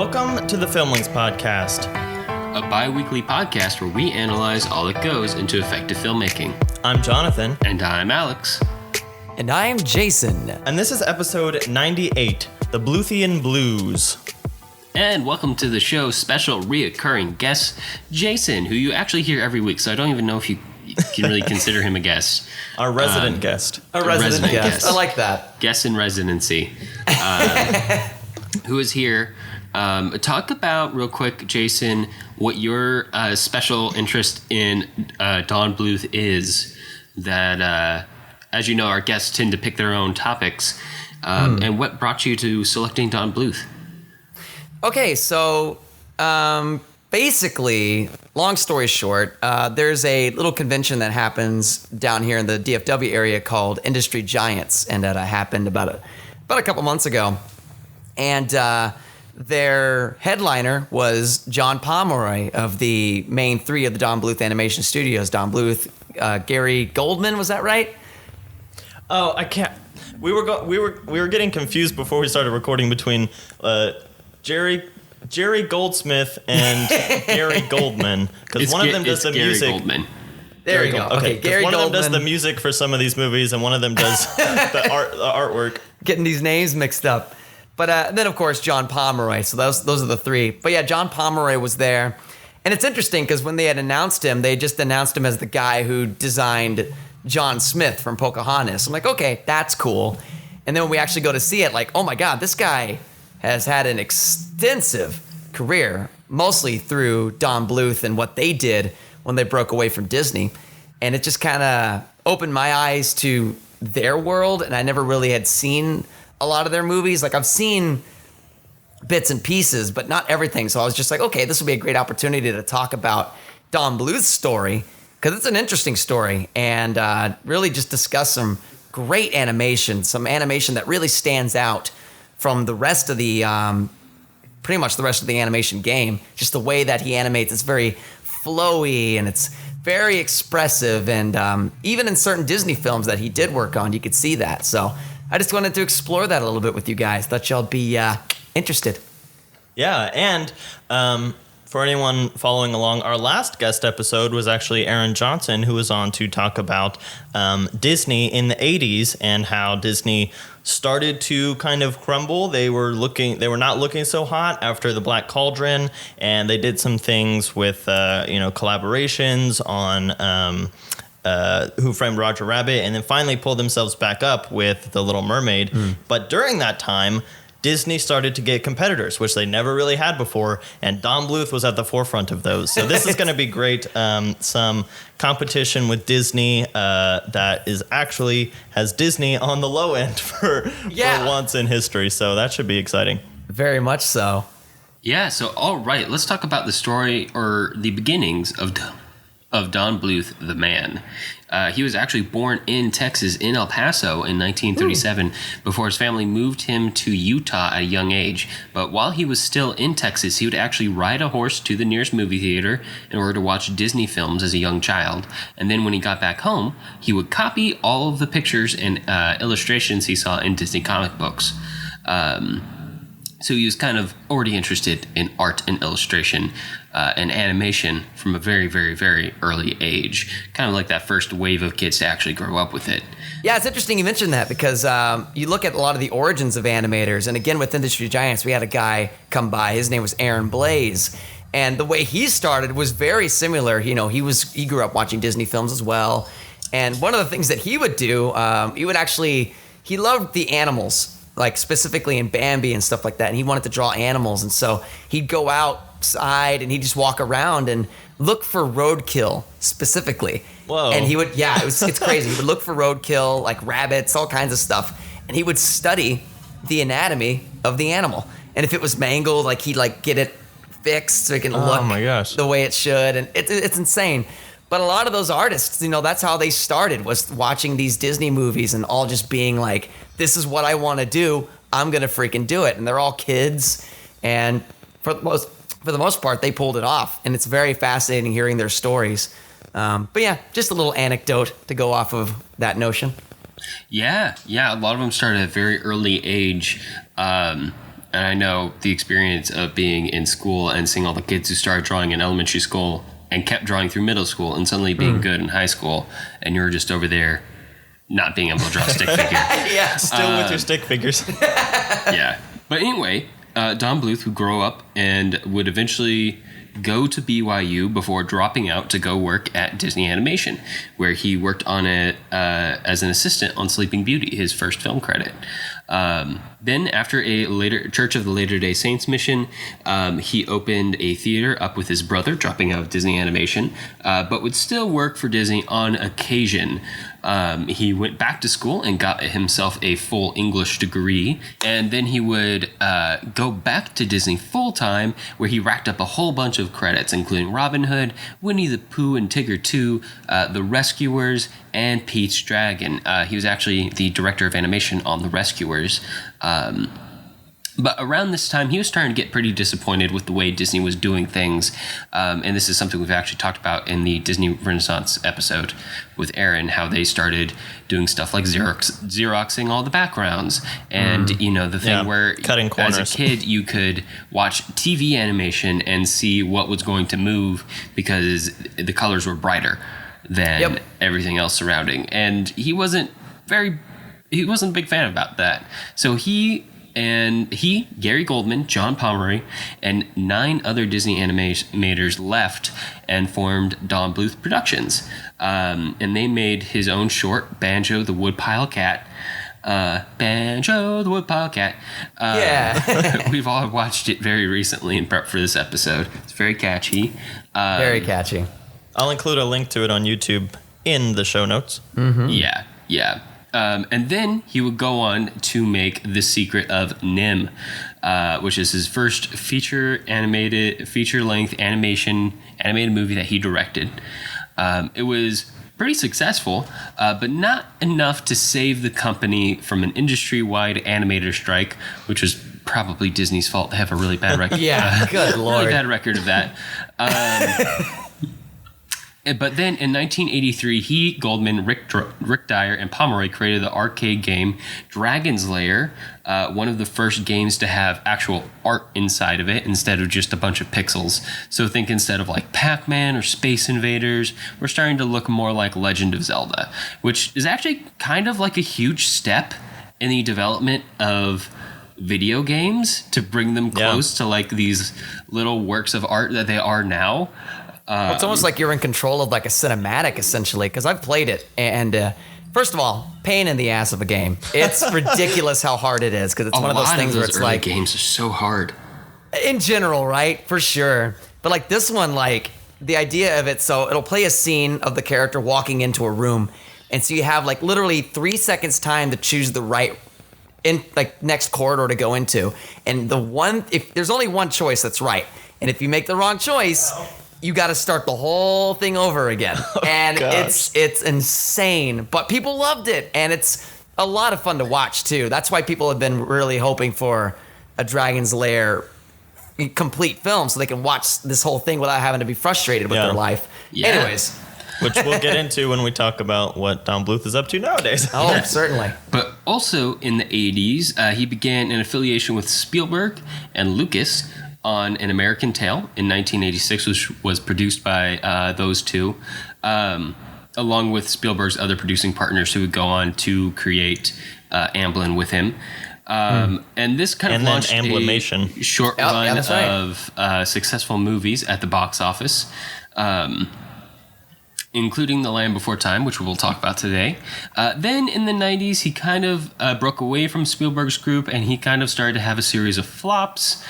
Welcome to the Filmlings Podcast, a bi-weekly podcast where we analyze all that goes into effective filmmaking. I'm Jonathan. And I'm Alex. And I'm Jason. And this is episode 98, The Bluthian Blues. And welcome to the show's special reoccurring guest, Jason, who you actually hear every week, so I don't even know if you can really consider him a guest. Our resident guest. A resident guest. I like that. Guest in residency. Who is here. Talk about, real quick, Jason, what your special interest in Don Bluth is that, as you know, our guests tend to pick their own topics. And what brought you to selecting Don Bluth? Okay, so basically, long story short, there's a little convention that happens down here in the DFW area called Industry Giants, and that happened about a couple months ago. And their headliner was John Pomeroy of the main three of the Don Bluth Animation Studios. Don Bluth, Gary Goldman, was that right? Oh, I can't. We were getting confused before we started recording between Jerry Goldsmith and Gary Goldman, because one of them does the Gary music. Goldman. There you go. Okay, Gary one Goldman. of them does the music for some of these movies, and one of them does the artwork. Getting these names mixed up. But then, of course, John Pomeroy. So those are the three. But yeah, John Pomeroy was there. And it's interesting because when they had announced him, they just announced him as the guy who designed John Smith from Pocahontas. I'm like, okay, that's cool. And then when we actually go to see it, like, oh my God, this guy has had an extensive career, mostly through Don Bluth and what they did when they broke away from Disney. And it just kind of opened my eyes to their world. And I never really had seen a lot of their movies. Like, I've seen bits and pieces, but not everything. So I was just like, okay, this would be a great opportunity to talk about Don Bluth's story, because it's an interesting story, and really just discuss some great animation, some animation that really stands out from the rest of the, pretty much the rest of the animation game. Just the way that he animates, it's very flowy, and it's very expressive, and even in certain Disney films that he did work on, you could see that. So I just wanted to explore that a little bit with you guys. Thought y'all be interested. Yeah, and for anyone following along, our last guest episode was actually Aaron Johnson, who was on to talk about Disney in the 80s and how Disney started to kind of crumble. They were not looking so hot after the Black Cauldron, and they did some things with collaborations on Who Framed Roger Rabbit, and then finally pulled themselves back up with The Little Mermaid. But during that time, Disney started to get competitors, which they never really had before, and Don Bluth was at the forefront of those. So this is going to be great. Some competition with Disney that is actually has Disney on the low end for once in history. So that should be exciting. Very much so. Yeah, so all right, let's talk about the story or the beginnings of Don Bluth, the man. He was actually born in Texas, in El Paso, in 1937, before his family moved him to Utah at a young age. But while he was still in Texas, he would actually ride a horse to the nearest movie theater in order to watch Disney films as a young child. And then when he got back home, he would copy all of the pictures and illustrations he saw in Disney comic books. So he was kind of already interested in art and illustration and animation from a very, very, very early age. Kind of like that first wave of kids to actually grow up with it. Yeah, it's interesting you mentioned that, because you look at a lot of the origins of animators. And again, with Industry Giants, we had a guy come by. His name was Aaron Blaze. And the way he started was very similar. You know, he grew up watching Disney films as well. And one of the things that he would do, he loved the animals, like specifically in Bambi and stuff like that. And he wanted to draw animals. And so he'd go outside and he'd just walk around and look for roadkill specifically. Whoa. And he would, it's crazy. He would look for roadkill, like rabbits, all kinds of stuff. And he would study the anatomy of the animal. And if it was mangled, like he'd like get it fixed so it can look the way it should. And it's insane. But a lot of those artists, that's how they started, was watching these Disney movies and all just being like, this is what I want to do. I'm going to freaking do it. And they're all kids. And for the most part, they pulled it off. And it's very fascinating hearing their stories. But yeah, just a little anecdote to go off of that notion. Yeah. A lot of them started at a very early age. and I know the experience of being in school and seeing all the kids who started drawing in elementary school and kept drawing through middle school and suddenly being good in high school, and you're just over there not being able to draw a stick figure. Yeah. Still with your stick figures. Yeah. But anyway, Don Bluth would grow up and would eventually go to BYU before dropping out to go work at Disney Animation, where he worked on it as an assistant on Sleeping Beauty, his first film credit. Then, after a later Church of the Latter-day Saints mission, he opened a theater up with his brother, dropping out of Disney Animation, but would still work for Disney on occasion. He went back to school and got himself a full English degree, and then he would go back to Disney full-time, where he racked up a whole bunch of credits, including Robin Hood, Winnie the Pooh and Tigger 2, The Rescuers, and Pete's Dragon. He was actually the director of animation on The Rescuers. But around this time, he was starting to get pretty disappointed with the way Disney was doing things. And this is something we've actually talked about in the Disney Renaissance episode with Aaron, how they started doing stuff like Xeroxing all the backgrounds. And, you know, the thing where cutting corners. As a kid, you could watch TV animation and see what was going to move because the colors were brighter than everything else surrounding. And he wasn't a big fan about that. So Gary Goldman, John Pomeroy, and 9 other Disney animators left and formed Don Bluth Productions. And they made his own short, Banjo the Woodpile Cat. Banjo the Woodpile Cat. We've all watched it very recently in prep for this episode. It's very catchy. Very catchy. I'll include a link to it on YouTube in the show notes. Mm-hmm. Yeah. And then he would go on to make The Secret of Nim, which is his first feature-length animated movie that he directed. It was pretty successful, but not enough to save the company from an industry-wide animator strike, which was probably Disney's fault. They have a really bad record. Good lord. Really bad record of that. But then in 1983, he, Goldman, Rick Dyer, and Pomeroy created the arcade game Dragon's Lair, one of the first games to have actual art inside of it instead of just a bunch of pixels. So think instead of like Pac-Man or Space Invaders, we're starting to look more like Legend of Zelda, which is actually kind of like a huge step in the development of video games to bring them close to like these little works of art that they are now. Well, it's almost like you're in control of like a cinematic, essentially, because I've played it. And first of all, pain in the ass of a game. It's ridiculous how hard it is, because it's one of those things where it's like games are so hard. In general, right? For sure. But like this one, like the idea of it, so it'll play a scene of the character walking into a room. And so you have like literally 3 seconds time to choose the right next corridor to go into. And if there's only one choice that's right. And if you make the wrong choice, you got to start the whole thing over again. And it's insane, but people loved it. And it's a lot of fun to watch too. That's why people have been really hoping for a Dragon's Lair complete film so they can watch this whole thing without having to be frustrated with their life. Anyways. Which we'll get into when we talk about what Don Bluth is up to nowadays. Oh, certainly. But also in the 80s, he began an affiliation with Spielberg and Lucas on An American Tail in 1986, which was produced by those two, along with Spielberg's other producing partners who would go on to create Amblin with him. And this kind of launched a short run of successful movies at the box office, including The Land Before Time, which we'll talk about today. Then in the 90s, he kind of broke away from Spielberg's group, and he kind of started to have a series of flops,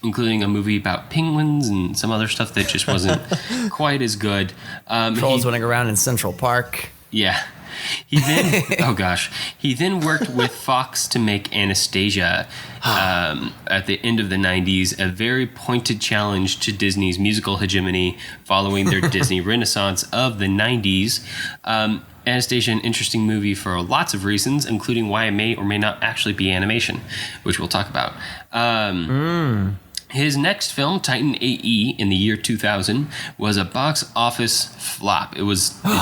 including a movie about penguins and some other stuff that just wasn't quite as good. Trolls running around in Central Park. Yeah. He then, he then worked with Fox to make Anastasia at the end of the 90s, a very pointed challenge to Disney's musical hegemony following their Disney Renaissance of the 90s. Anastasia, an interesting movie for lots of reasons, including why it may or may not actually be animation, which we'll talk about. His next film, Titan AE, in the year 2000, was a box office flop. It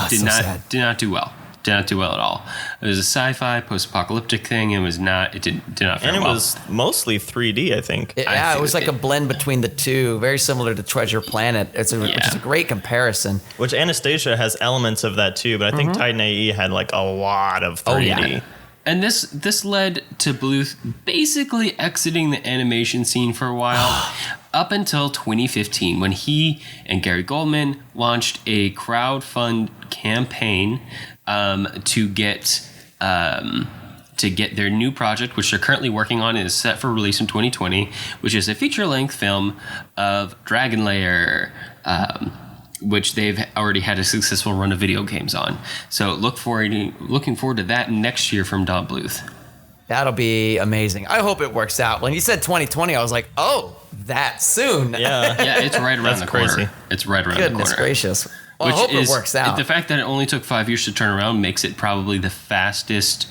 did not do well. do well at all. It was a sci-fi post-apocalyptic thing. It was not. It did not fare And it well. was mostly 3D, I think. It was like a blend between the two, very similar to Treasure Planet. Which is a great comparison. Which Anastasia has elements of that too, but I think Titan AE had like a lot of 3D. Oh, yeah. And this led to Bluth basically exiting the animation scene for a while, up until 2015, when he and Gary Goldman launched a crowdfund campaign to get their new project, which they're currently working on and is set for release in 2020, which is a feature-length film of Dragon Lair, which they've already had a successful run of video games on. So looking forward to that next year from Don Bluth. That'll be amazing. I hope it works out. When you said 2020, I was like, oh, that soon. Yeah. Yeah, it's right around the corner. Crazy. It's right around the corner. Goodness gracious. Well, I hope it works out. The fact that it only took 5 years to turn around makes it probably the fastest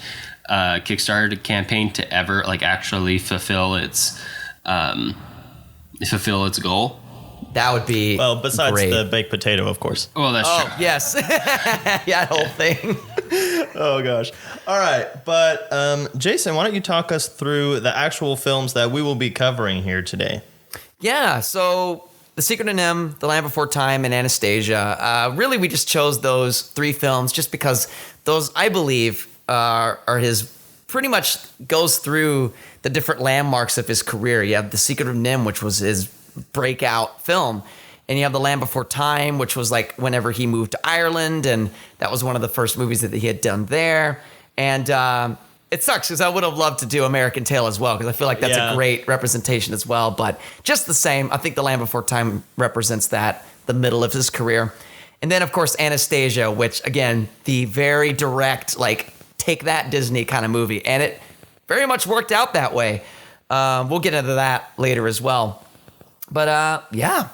Kickstarter campaign to ever actually fulfill its goal. That would be besides great. the baked potato, of course. Well, that's true. Yes. Yeah, that whole thing. Oh, gosh. All right. But, Jason, why don't you talk us through the actual films that we will be covering here today? Yeah, so The Secret of Nim, The Land Before Time, and Anastasia. Really, we just chose those 3 films just because those, I believe, are his pretty much goes through the different landmarks of his career. You have The Secret of Nim, which was his breakout film. And you have The Land Before Time, which was like whenever he moved to Ireland, and that was one of the first movies that he had done there. And it sucks because I would have loved to do American Tail as well, because I feel like that's a great representation as well. But just the same, I think The Land Before Time represents that, the middle of his career. And then, of course, Anastasia, which, again, the very direct, take that Disney kind of movie. And it very much worked out that way. We'll get into that later as well. But, yeah.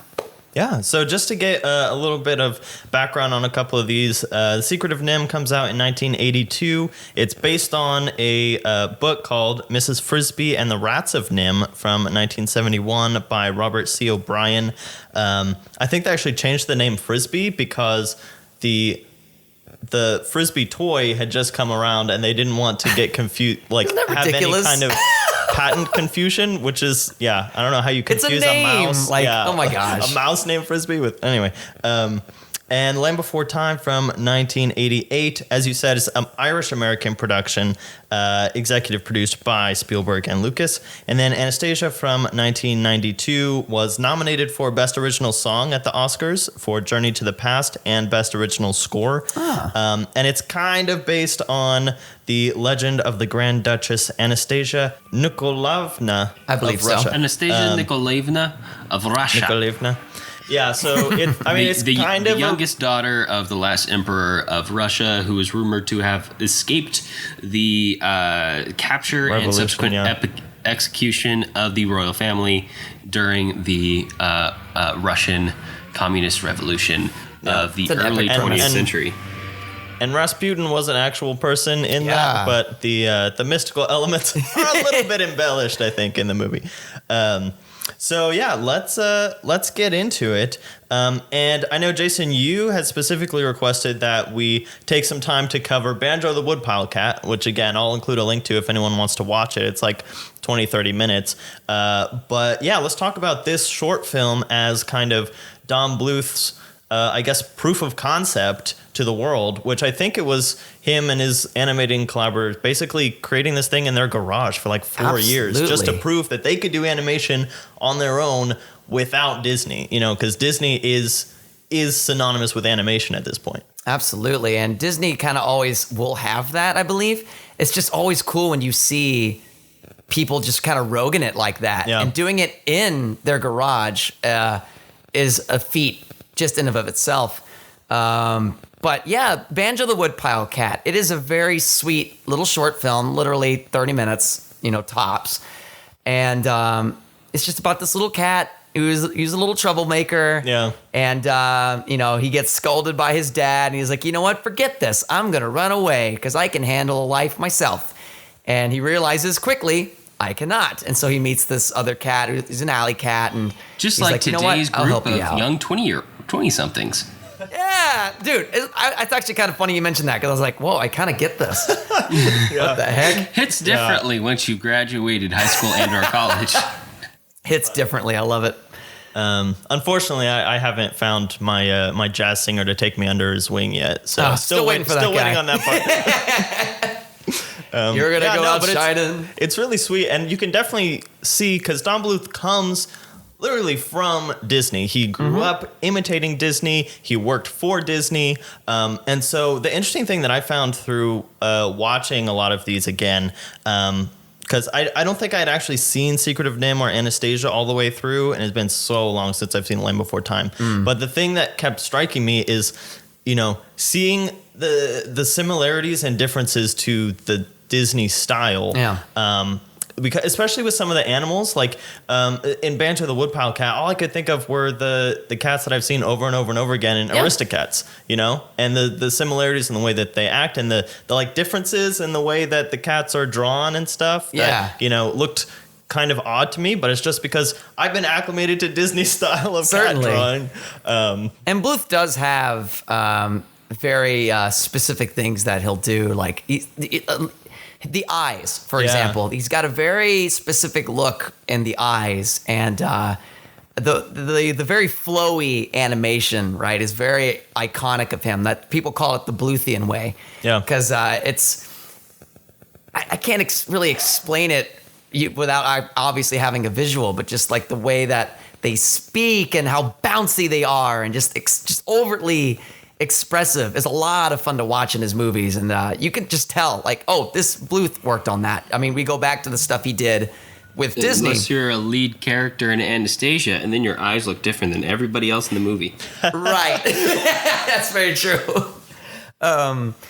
Yeah, so just to get a little bit of background on a couple of these, The Secret of Nim comes out in 1982. It's based on a book called Mrs. Frisbee and the Rats of Nim from 1971 by Robert C. O'Brien. I think they actually changed the name Frisbee because the Frisbee toy had just come around and they didn't want to get confused, have any kind of patent confusion, which is, I don't know how you confuse a mouse. Oh my gosh. A mouse named Frisbee with, anyway. And Land Before Time from 1988, as you said, is an Irish-American production, executive produced by Spielberg and Lucas. And then Anastasia from 1992 was nominated for Best Original Song at the Oscars for Journey to the Past and Best Original Score. And it's kind of based on the legend of the Grand Duchess Anastasia Nikolaevna I believe of so. Russia. Anastasia Nikolaevna of Russia. Nikolaevna. Yeah, so it's the kind of the youngest daughter of the last emperor of Russia, who is rumored to have escaped the capture and Revolution, subsequent execution of the royal family during the Russian Communist Revolution of the early 20th century. And Rasputin was an actual person in that, but the mystical elements are a little bit embellished, I think, in the movie. So yeah, let's get into it. And I know, Jason, you had specifically requested that we take some time to cover Banjo the Woodpile Cat, which again, I'll include a link to if anyone wants to watch it. It's like 20, 30 minutes. But yeah, let's talk about this short film as kind of Don Bluth's proof of concept to the world, which I think it was him and his animating collaborators basically creating this thing in their garage for like 4 years just to prove that they could do animation on their own without Disney, because Disney is synonymous with animation at this point. Absolutely. And Disney kind of always will have that, I believe. It's just always cool when you see people just kind of roguing it like that. Yeah. And doing it in their garage is a feat just in and of itself. But yeah, Banjo the Woodpile Cat. It is a very sweet little short film, literally 30 minutes, tops. And it's just about this little cat who's a little troublemaker. Yeah. And, he gets scolded by his dad. And he's like, you know what? Forget this. I'm going to run away because I can handle a life myself. And he realizes quickly, I cannot. And so he meets this other cat who's an alley cat. And just he's like today's I'll group help you of out. young 20-somethings. Yeah, dude, it's actually kind of funny you mentioned that because I was like, whoa, I kind of get this. What the heck? Hits differently once you graduated high school and or college. Hits differently. I love it. Unfortunately, I haven't found my my jazz singer to take me under his wing yet. So still waiting for that still waiting guy. on that part. You're gonna go out but shining. it's really sweet, and you can definitely see because Don Bluth comes literally from Disney. He grew up imitating Disney. He worked for Disney, and so the interesting thing that I found through watching a lot of these again. Because I don't think I had actually seen Secret of Nim or Anastasia all the way through, and it's been so long since I've seen Land Before Time. But the thing that kept striking me is, seeing the similarities and differences to the Disney style. Yeah. Because especially with some of the animals, like in Banjo the Woodpile Cat, all I could think of were the cats that I've seen over and over and over again in Aristocats, and the similarities in the way that they act and the like differences in the way that the cats are drawn and stuff. That, looked kind of odd to me, but it's just because I've been acclimated to Disney style of cat drawing. And Bluth does have very specific things that he'll do, like the eyes, for example. He's got a very specific look in the eyes, and the very flowy animation, right, is very iconic of him. That people call it the Bluthian way. Yeah. Because it's I can't really explain it without obviously having a visual, but just like the way that they speak and how bouncy they are, and just overtly expressive is a lot of fun to watch in his movies, and you can just tell, like, oh, this Bluth worked on that. I mean, we go back to the stuff he did with Disney. Unless you're a lead character in Anastasia, and then your eyes look different than everybody else in the movie. Right. That's very true.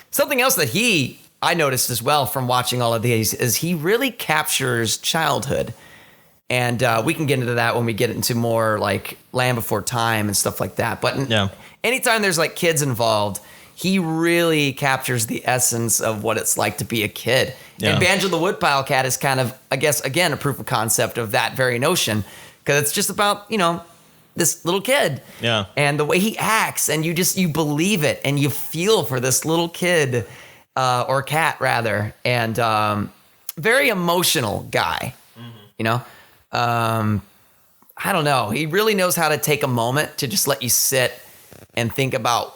Something else that I noticed as well from watching all of these is he really captures childhood. And we can get into that when we get into more like Land Before Time and stuff like that. But anytime there's like kids involved, he really captures the essence of what it's like to be a kid. Yeah. And Banjo the Woodpile Cat is kind of, I guess, again, a proof of concept of that very notion. Because it's just about, this little kid. Yeah. And the way he acts, and you believe it, and you feel for this little kid, or cat rather. And very emotional guy, I don't know. He really knows how to take a moment to just let you sit and think about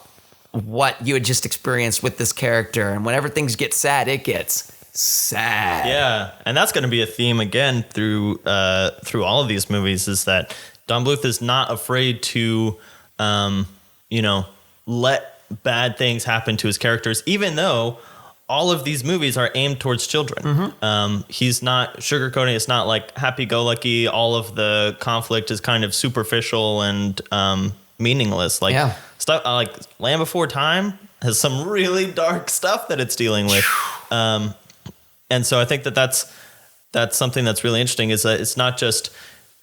what you had just experienced with this character. And whenever things get sad, it gets sad. Yeah, and that's going to be a theme again through all of these movies, is that Don Bluth is not afraid to, let bad things happen to his characters, even though all of these movies are aimed towards children. He's not sugarcoating. It's not like happy-go-lucky. All of the conflict is kind of superficial and meaningless. Like stuff like Land Before Time has some really dark stuff that it's dealing with. And so I think that's something that's really interesting, is that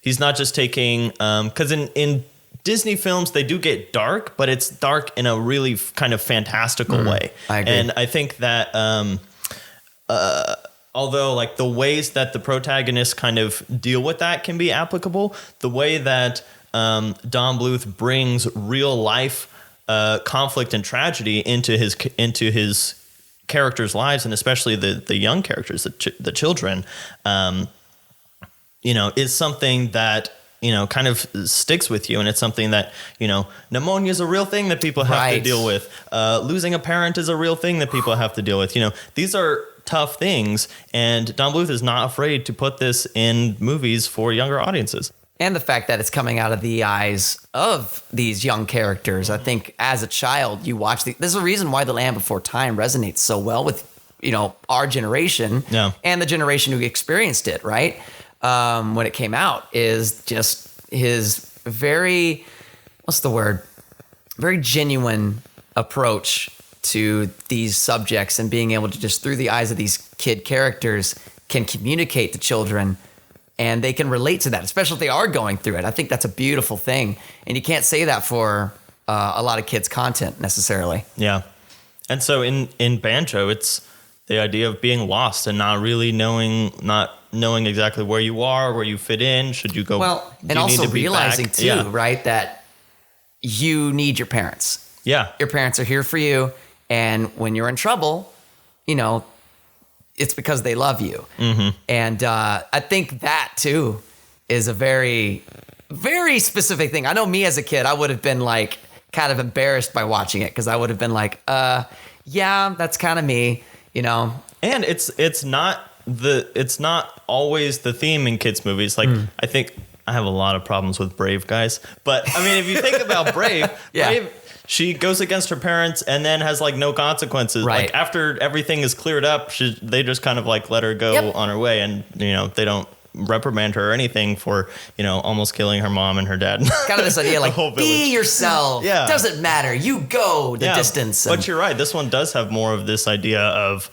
he's not just taking, because in Disney films, they do get dark, but it's dark in a really kind of fantastical way. I agree. And I think that although like the ways that the protagonists kind of deal with that can be applicable, the way that Don Bluth brings real life conflict and tragedy into his characters' lives, and especially the young characters, the children, is something that kind of sticks with you. And it's something that, pneumonia is a real thing that people have to deal with. Losing a parent is a real thing that people have to deal with. These are tough things. And Don Bluth is not afraid to put this in movies for younger audiences. And the fact that it's coming out of the eyes of these young characters. I think as a child, you watch there's a reason why The Land Before Time resonates so well with, our generation and the generation who experienced it, right? When it came out, is just his very genuine approach to these subjects, and being able to just, through the eyes of these kid characters, can communicate to children, and they can relate to that, especially if they are going through it. I think that's a beautiful thing, and you can't say that for a lot of kids' content necessarily. Yeah. And so in Banjo, it's the idea of being lost and not really knowing exactly where you are, where you fit in. Should you go? Well, and also realizing too, right, that you need your parents. Yeah. Your parents are here for you. And when you're in trouble, you know, it's because they love you. Mm-hmm. And I think that, too, is a very, very specific thing. I know me as a kid, I would have been like kind of embarrassed by watching it because I would have been like, yeah, that's kind of me, you know. And it's not always the theme in kids movies. Like I think I have a lot of problems with Brave, guys. But I mean, if you think about Brave, Brave, she goes against her parents and then has like no consequences. Right. Like after everything is cleared up, they just kind of like let her go on her way, and you know they don't reprimand her or anything for, you know, almost killing her mom and her dad. Kind of this idea like, be yourself. Yeah. Doesn't matter. You go the distance. But you're right. This one does have more of this idea of,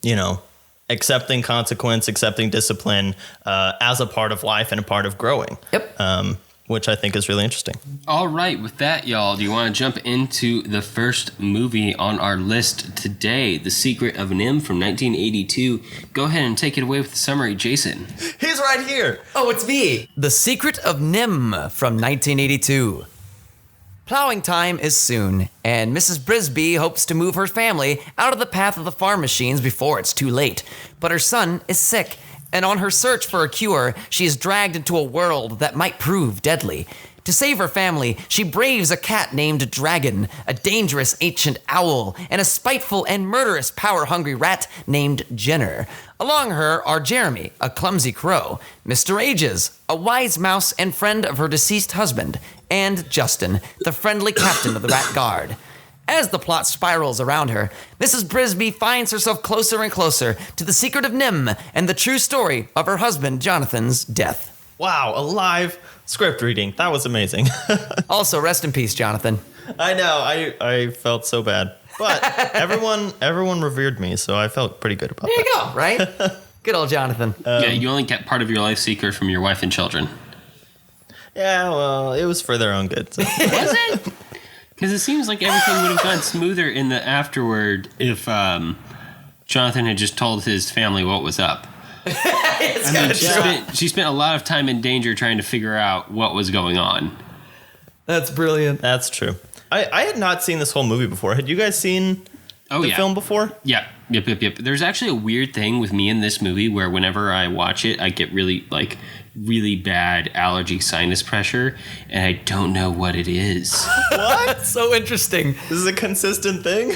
you know, accepting consequence, accepting discipline as a part of life and a part of growing. Yep. Which I think is really interesting. All right, with that, y'all, do you want to jump into the first movie on our list today, The Secret of Nim from 1982? Go ahead and take it away with the summary, Jason. He's right here. Oh, it's me. The Secret of Nim from 1982. Plowing time is soon, and Mrs. Brisby hopes to move her family out of the path of the farm machines before it's too late. But her son is sick, and on her search for a cure, she is dragged into a world that might prove deadly. To save her family, she braves a cat named Dragon, a dangerous ancient owl, and a spiteful and murderous power-hungry rat named Jenner. Along her are Jeremy, a clumsy crow, Mr. Ages, a wise mouse and friend of her deceased husband, and Justin, the friendly captain of the Rat Guard. As the plot spirals around her, Mrs. Brisby finds herself closer and closer to the secret of Nim and the true story of her husband Jonathan's death. Wow, a live script reading. That was amazing. Also, rest in peace, Jonathan. I know. I felt so bad. But everyone revered me, so I felt pretty good about There that. you go, right? Good old Jonathan. Yeah, you only get part of your life secret from your wife and children. Yeah, well, it was for their own good. So. Was it? Because it seems like everything would have gone smoother in the afterward if Jonathan had just told his family what was up. I mean, she spent a lot of time in danger trying to figure out what was going on. That's brilliant. That's true. I had not seen this whole movie before. Had you guys seen the film before? Yeah. Yep. There's actually a weird thing with me in this movie where whenever I watch it, I get really bad allergy sinus pressure, and I don't know what it is. What? So interesting. This is a consistent thing?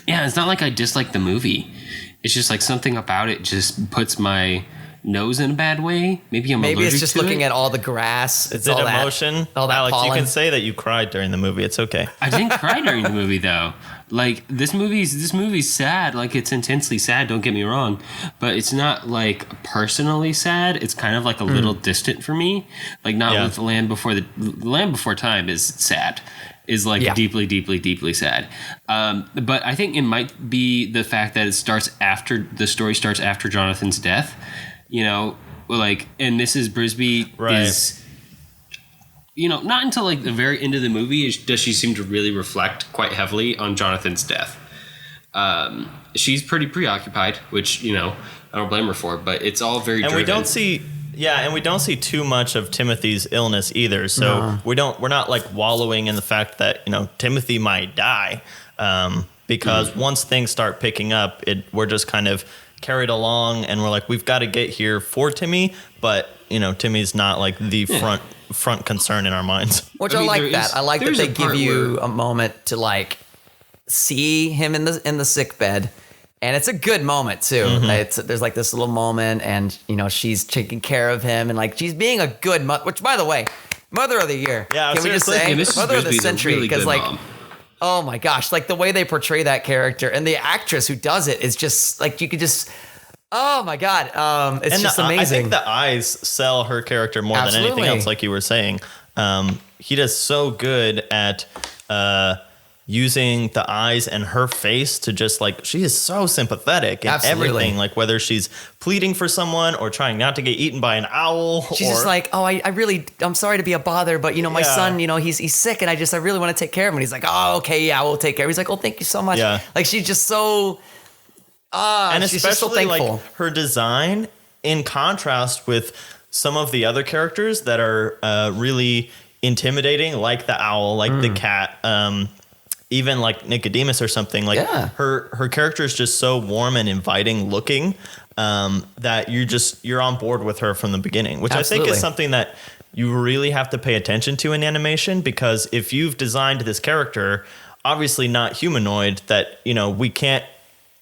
Yeah, it's not like I dislike the movie. It's just like something about it just puts my nose in a bad way. Maybe it's just to looking it. at all the grass. Is it emotion? All that Alex, pollen. you can say that you cried during the movie. It's okay. I didn't cry during the movie though. Like this movie's sad. Like it's intensely sad. Don't get me wrong, but it's not like personally sad. It's kind of like a little distant for me. Like not with the Land Before Time is sad. Is like deeply, deeply, deeply sad. But I think it might be the fact that the story starts after Jonathan's death. You know, like, and Mrs. Brisby is, you know, not until like the very end of the movie does she seem to really reflect quite heavily on Jonathan's death. She's pretty preoccupied, which, you know, I don't blame her for, but it's all very driven. We don't see too much of Timothy's illness either. So we're not like wallowing in the fact that, you know, Timothy might die. Because once things start picking up, we're just kind of carried along, and we're like, we've got to get here for Timmy, but you know, Timmy's not like the front concern in our minds. Which I like that. I like that they give you a moment to like see him in the sick bed. And it's a good moment too. There's like this little moment, and you know she's taking care of him, and like she's being a good mother. Which, by the way, Mother of the Year. Yeah, can we just say Mother of the Century? Because really like, oh my gosh, like the way they portray that character and the actress who does it is just like you could just. Oh my God, it's just amazing. I think the eyes sell her character more than anything else. Like you were saying, he does so good at. Using the eyes and her face to just like, she is so sympathetic in everything, like whether she's pleading for someone or trying not to get eaten by an owl. She's just like, oh, I'm sorry to be a bother, but you know, my son, you know, he's sick and I really want to take care of him. And he's like, oh, okay, yeah, we'll take care of him. He's like, oh, thank you so much. Yeah. Like she's just so, and she's especially just so thankful. like her design in contrast with some of the other characters that are really intimidating, like the owl, like the cat, even like Nicodemus or something. Like her character is just so warm and inviting looking that you're on board with her from the beginning, which Absolutely. I think is something that you really have to pay attention to in animation, because if you've designed this character, obviously not humanoid, that, you know, we can't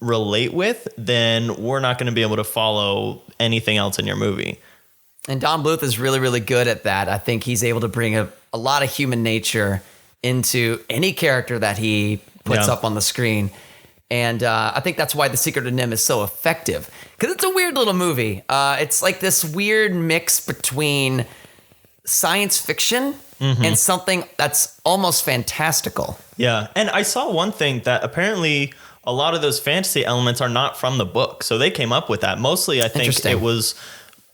relate with, then we're not going to be able to follow anything else in your movie. And Don Bluth is really, really good at that. I think he's able to bring a lot of human nature into any character that he puts up on the screen. And I think that's why The Secret of Nim is so effective, because it's a weird little movie. It's like this weird mix between science fiction and something that's almost fantastical. Yeah. And I saw one thing that apparently a lot of those fantasy elements are not from the book. So they came up with that. Mostly, I think it was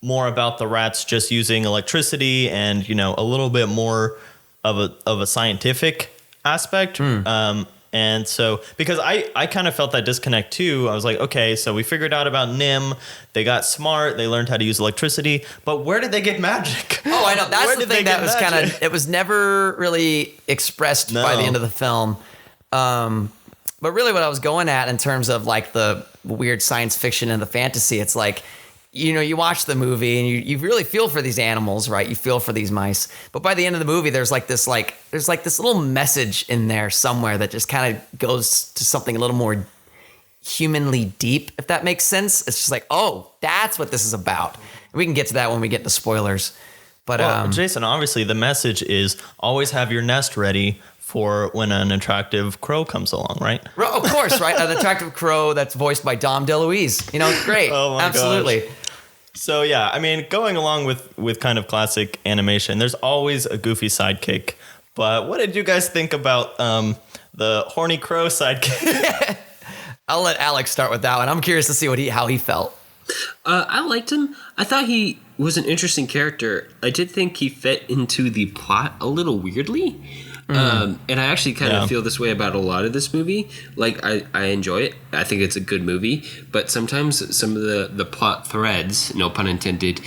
more about the rats just using electricity and, you know, a little bit more of a scientific aspect. And so, because I kind of felt that disconnect too. I was like, okay, so we figured out about Nim. They got smart. They learned how to use electricity. But where did they get magic? Oh, I know. That's the thing that was kind of, it was never really expressed by the end of the film. But really what I was going at in terms of like the weird science fiction and the fantasy, it's like, you know, you watch the movie and you really feel for these animals, right? You feel for these mice. But by the end of the movie, there's this little message in there somewhere that just kind of goes to something a little more humanly deep, if that makes sense. It's just like, oh, that's what this is about. And we can get to that when we get to spoilers. But Jason, obviously the message is always have your nest ready for when an attractive crow comes along, right? Of course, right? An attractive crow that's voiced by Don Deluise. You know, it's great. Oh my Absolutely. Gosh. So yeah, I mean, going along with kind of classic animation, there's always a goofy sidekick. But what did you guys think about the horny crow sidekick? I'll let Alex start with that one. I'm curious to see how he felt. I liked him. I thought he was an interesting character. I did think he fit into the plot a little weirdly. And I actually kind of feel this way about a lot of this movie. Like, I enjoy it. I think it's a good movie. But sometimes some of the plot threads, no pun intended,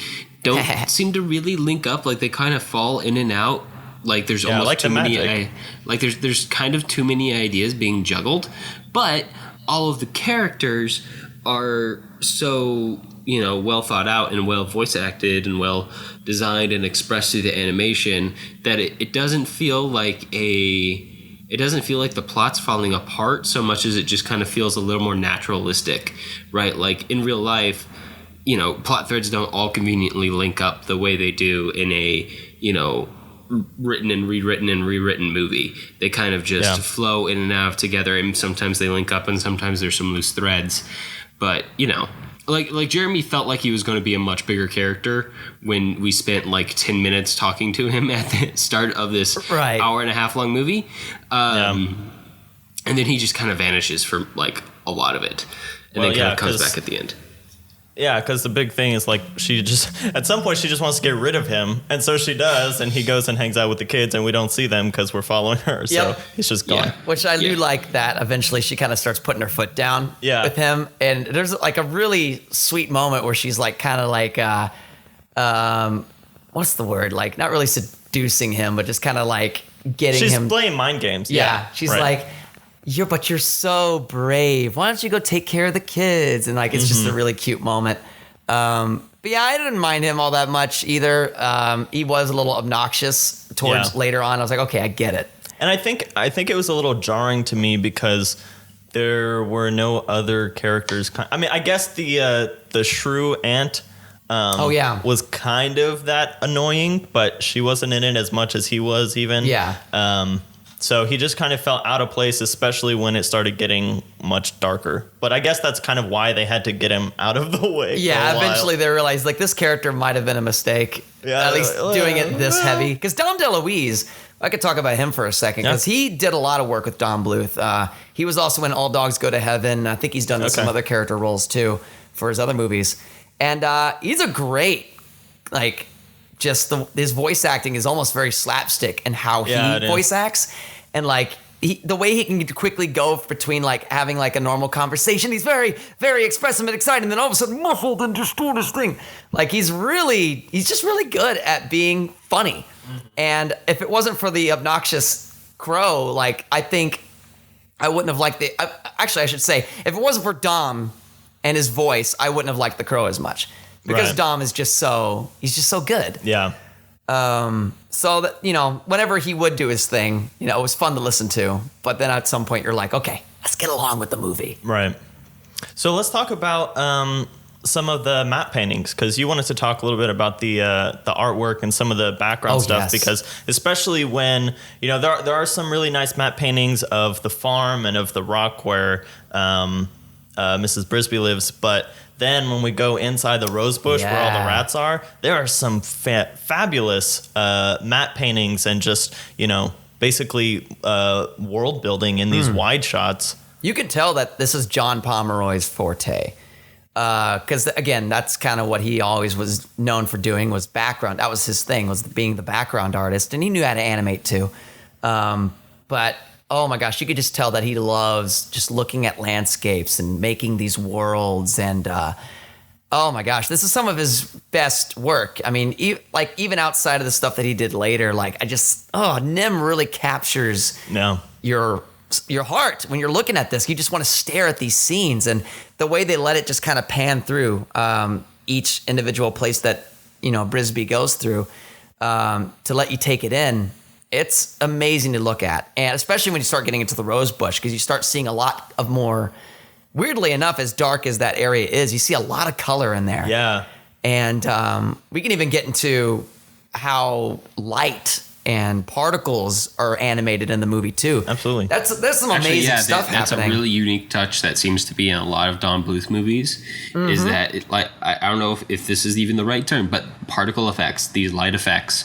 don't seem to really link up. Like, they kind of fall in and out. Like, there's almost like too many. There's kind of too many ideas being juggled. But all of the characters are so, you know, well thought out and well voice acted and well designed and expressed through the animation that it doesn't feel like the plot's falling apart so much as it just kind of feels a little more naturalistic, right? Like in real life, you know, plot threads don't all conveniently link up the way they do in a, you know, written and rewritten movie. They kind of just flow in and out together, and sometimes they link up and sometimes there's some loose threads. But, you know, like Jeremy felt like he was going to be a much bigger character when we spent like 10 minutes talking to him at the start of this hour and a half long movie. And then he just kind of vanishes for like a lot of it. And then kind of comes back at the end. Yeah, because the big thing is like she just, at some point she just wants to get rid of him. And so she does. And he goes and hangs out with the kids and we don't see them because we're following her. So he's just gone. Which I do like that eventually she kind of starts putting her foot down with him. And there's like a really sweet moment where she's like kind of like, what's the word? Like not really seducing him, but just kind of like getting him. She's playing mind games. Yeah. She's like, but you're so brave. Why don't you go take care of the kids? And like, it's just a really cute moment. But yeah, I didn't mind him all that much either. He was a little obnoxious towards later on. I was like, okay, I get it. And I think it was a little jarring to me because there were no other characters. I mean, I guess the shrew ant was kind of that annoying, but she wasn't in it as much as he was even. Yeah. So he just kind of felt out of place, especially when it started getting much darker. But I guess that's kind of why they had to get him out of the way. Yeah, eventually they realized like this character might have been a mistake. Yeah, at least doing it this heavy. Because Don DeLuise, I could talk about him for a second because he did a lot of work with Don Bluth. He was also in All Dogs Go to Heaven. I think he's done some other character roles too for his other movies. And he's a great, like, just his voice acting is almost very slapstick in how he voice acts. And like the way he can quickly go between like having like a normal conversation, he's very, very expressive and excited, and then all of a sudden muffled and just doing his thing. Like he's just really good at being funny. And if it wasn't for the obnoxious crow, like, I think I wouldn't have liked actually, I should say, if it wasn't for Dom and his voice, I wouldn't have liked the crow as much. Because Right. Dom is just so good. Yeah. So that, whenever he would do his thing, it was fun to listen to. But then at some point you're like, okay, let's get along with the movie. Right. So let's talk about some of the matte paintings, because you wanted to talk a little bit about the artwork and some of the background stuff. Yes. Because especially when there are some really nice matte paintings of the farm and of the rock where Mrs. Brisby lives, but then when we go inside the rose bush where all the Yeah. rats are, there are some fabulous matte paintings and just basically world building in these wide shots. You can tell that this is John Pomeroy's forte. Because, again, that's kind of what he always was known for doing, was background. That was his thing, was being the background artist. And he knew how to animate, too. But, oh, my gosh, you could just tell that he loves just looking at landscapes and making these worlds. And, oh, my gosh, this is some of his best work. I mean, even outside of the stuff that he did later, Nim really captures No. your heart when you're looking at this. You just want to stare at these scenes, and the way they let it just kind of pan through each individual place that Brisby goes through to let you take it in. It's amazing to look at, and especially when you start getting into the rose bush, because you start seeing a lot of more. Weirdly enough, as dark as that area is, you see a lot of color in there. Yeah. And we can even get into how light and particles are animated in the movie too. Absolutely. There's some amazing stuff that's happening. a really unique touch that seems to be in a lot of Don Bluth movies. Is that I don't know if this is even the right term, but particle effects, these light effects,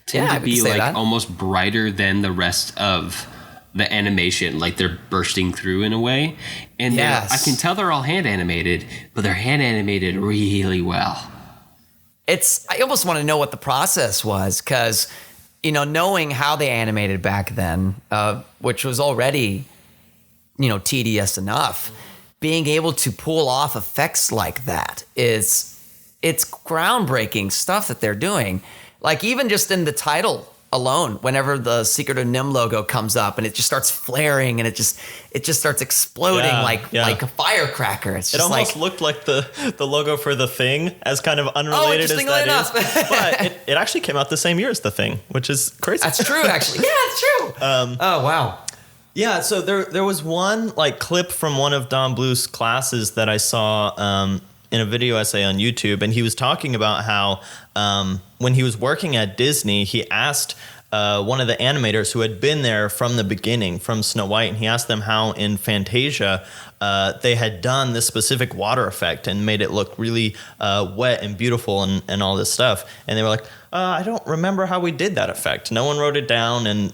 tend Yeah, to we be can say that. almost brighter than the rest of the animation, like they're bursting through in a way. And Yes. I can tell they're all hand animated, but they're hand animated really well. I almost want to know what the process was, because knowing how they animated back then, which was already tedious enough, being able to pull off effects like that it's groundbreaking stuff that they're doing. Like, even just in the title alone, whenever the Secret of Nim logo comes up and it just starts flaring and it just starts exploding like a firecracker. It's It just almost looked like the logo for The Thing, as kind of unrelated as interestingly that enough. is. But it actually came out the same year as The Thing, which is crazy. That's true, actually. Yeah, it's true. Oh, wow. Yeah, so there was one clip from one of Don Bluth's classes that I saw in a video essay on YouTube, and he was talking about how when he was working at Disney, he asked one of the animators who had been there from the beginning, from Snow White, and he asked them how in Fantasia they had done this specific water effect and made it look really wet and beautiful and all this stuff. And they were like, I don't remember how we did that effect. No one wrote it down. And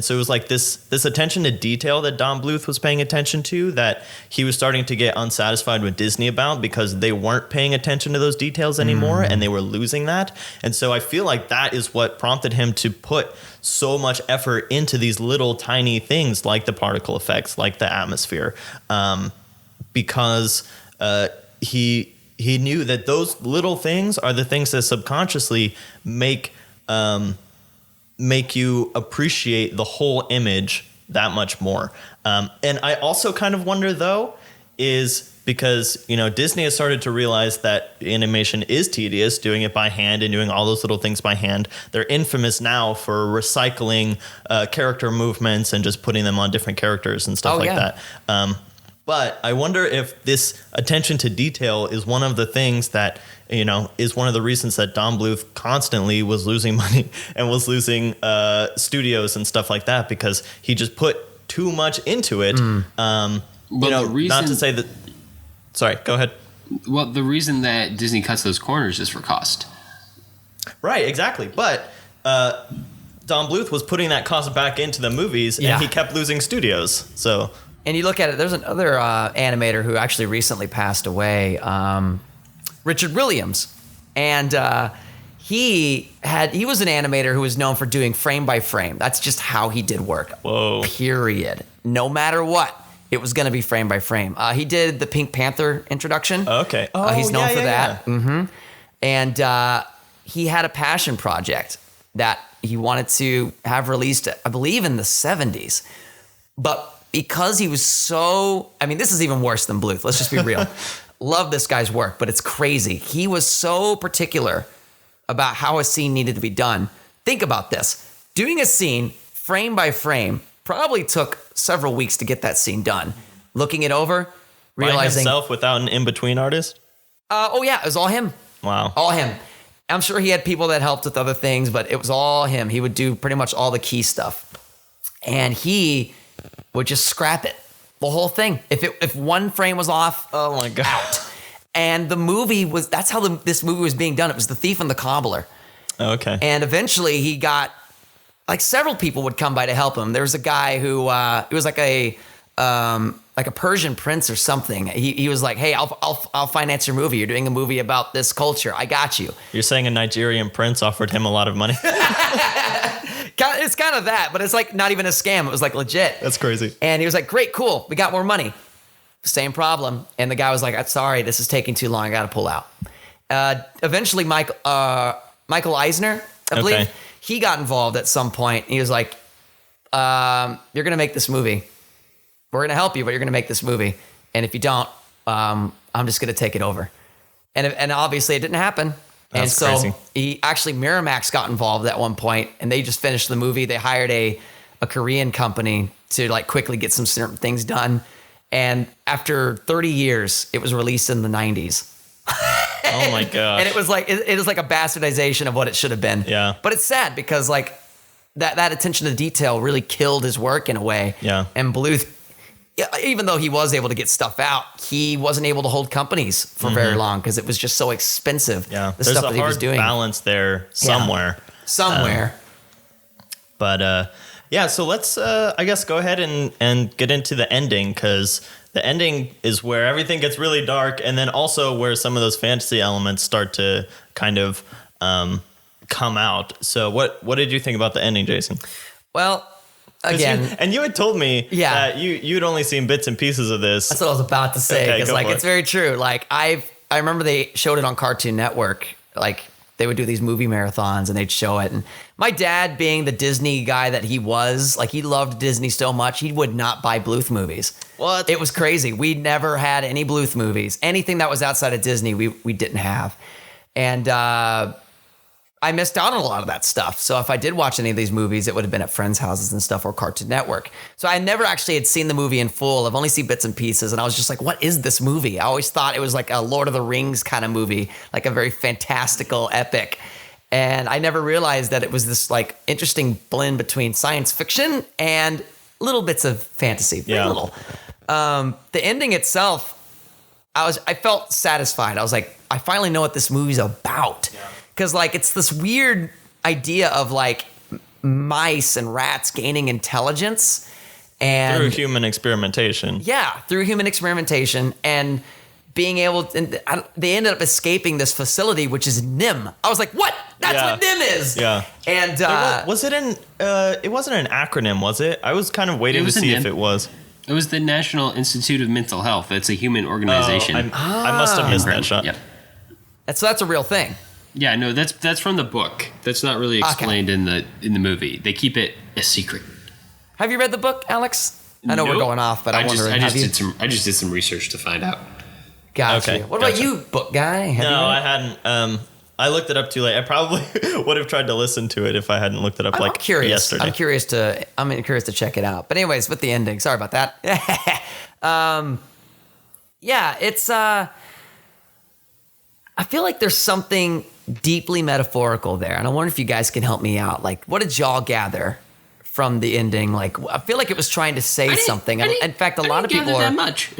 so it was like this attention to detail that Don Bluth was paying attention to, that he was starting to get unsatisfied with Disney about, because they weren't paying attention to those details anymore and they were losing that. And so I feel like that is what prompted him to put so much effort into these little tiny things like the particle effects, like the atmosphere, because he knew that those little things are the things that subconsciously make you appreciate the whole image that much more. And I also kind of wonder, though, is because Disney has started to realize that animation is tedious, doing it by hand and doing all those little things by hand. They're infamous now for recycling character movements and just putting them on different characters and stuff that. But I wonder if this attention to detail is one of the things that, is one of the reasons that Don Bluth constantly was losing money and was losing studios and stuff like that, because he just put too much into it. The reason, not to say that. Sorry, go ahead. Well, the reason that Disney cuts those corners is for cost. Right, exactly. But Don Bluth was putting that cost back into the movies, and he kept losing studios. So. And you look at it, there's another animator who actually recently passed away, Richard Williams. And he was an animator who was known for doing frame by frame. That's just how he did work. Whoa. Period. No matter what, it was going to be frame by frame. He did the Pink Panther introduction. Okay. He's known for that. Yeah. Mm-hmm. And he had a passion project that he wanted to have released, I believe, in the 70s. But because he was so, I mean, this is even worse than Bluth. Let's just be real. Love this guy's work, but it's crazy. He was so particular about how a scene needed to be done. Think about this. Doing a scene frame by frame probably took several weeks to get that scene done. Looking it over, By realizing... himself without an in-between artist? Oh, yeah, it was all him. Wow. All him. I'm sure he had people that helped with other things, but it was all him. He would do pretty much all the key stuff. And he would just scrap it, the whole thing. If one frame was off, Oh my God. out. And the movie was, that's how this movie was being done. It was The Thief and the Cobbler. Okay. And eventually he got, like, several people would come by to help him. There was a guy who, it was like a Persian prince or something. He was like, hey, I'll finance your movie. You're doing a movie about this culture. I got you. You're saying a Nigerian prince offered him a lot of money? It's kind of that, but it's like not even a scam. It was like legit. That's crazy. And he was like, great, cool. We got more money. Same problem. And the guy was like, I'm sorry, this is taking too long. I got to pull out. Eventually, Michael Eisner, I believe, Okay. he got involved at some point. He was like, you're going to make this movie. We're going to help you, but you're going to make this movie. And if you don't, I'm just going to take it over. And obviously it didn't happen. That's and so crazy. he actually, Miramax got involved at one point and they just finished the movie. They hired a Korean company to like quickly get some certain things done. And after 30 years, it was released in the 90s. Oh my God. And it was like, it was like a bastardization of what it should have been. Yeah. But it's sad because like that attention to detail really killed his work in a way. Yeah. And Bluth, even though he was able to get stuff out, he wasn't able to hold companies for very long because it was just so expensive. Yeah. The There's stuff a that he was hard doing. balance there somewhere. Somewhere. But yeah, so let's, I guess, go ahead and get into the ending, because the ending is where everything gets really dark, and then also where some of those fantasy elements start to kind of come out. So what did you think about the ending, Jason? Well, 'Cause again, you had told me Yeah. that you'd only seen bits and pieces of this. that's what I was about to say. Okay, Because go like for it's it. very true. Like I remember they showed it on Cartoon Network. Like they would do these movie marathons and they'd show it. And my dad, being the Disney guy that he was, like he loved Disney so much, he would not buy Bluth movies. What? It was crazy. We never had any Bluth movies. Anything that was outside of Disney, we didn't have. And I missed out on a lot of that stuff. So if I did watch any of these movies, it would have been at friends' houses and stuff or Cartoon Network. So I never actually had seen the movie in full. I've only seen bits and pieces. And I was just like, what is this movie? I always thought it was like a Lord of the Rings kind of movie, like a very fantastical epic. And I never realized that it was this like interesting blend between science fiction and little bits of fantasy. Very Yeah. little. The ending itself, I felt satisfied. I was like, I finally know what this movie's about. Because like it's this weird idea of like mice and rats gaining intelligence and Through human experimentation. through human experimentation and being able to, and they ended up escaping this facility, which is NIM. I was like, what? That's Yeah. what NIM is. Yeah. And Was it it wasn't an acronym, was it? I was kind of waiting It to was a see if NIM. it was. It was the National Institute of Mental Health. It's a human organization. I must have missed that shot. Yeah. so that's a real thing. Yeah, no, that's from the book. That's not really explained in the movie. They keep it a secret. Have you read the book, Alex? I know we're Nope. going off, but I'm wondering, I have you? just did some research to find out. Gotcha. Okay, What about gotcha. you, book guy? Have you No, read I it? hadn't. I looked it up too late. I probably would have tried to listen to it if I hadn't looked it up I'm like curious. yesterday. I'm curious to check it out. But anyways, with the ending, sorry about that. Yeah, it's I feel like there's something deeply metaphorical there, and I wonder if you guys can help me out. Like, what did y'all gather from the ending? Like, I feel like it was trying to say something. In fact, a lot of people that are much.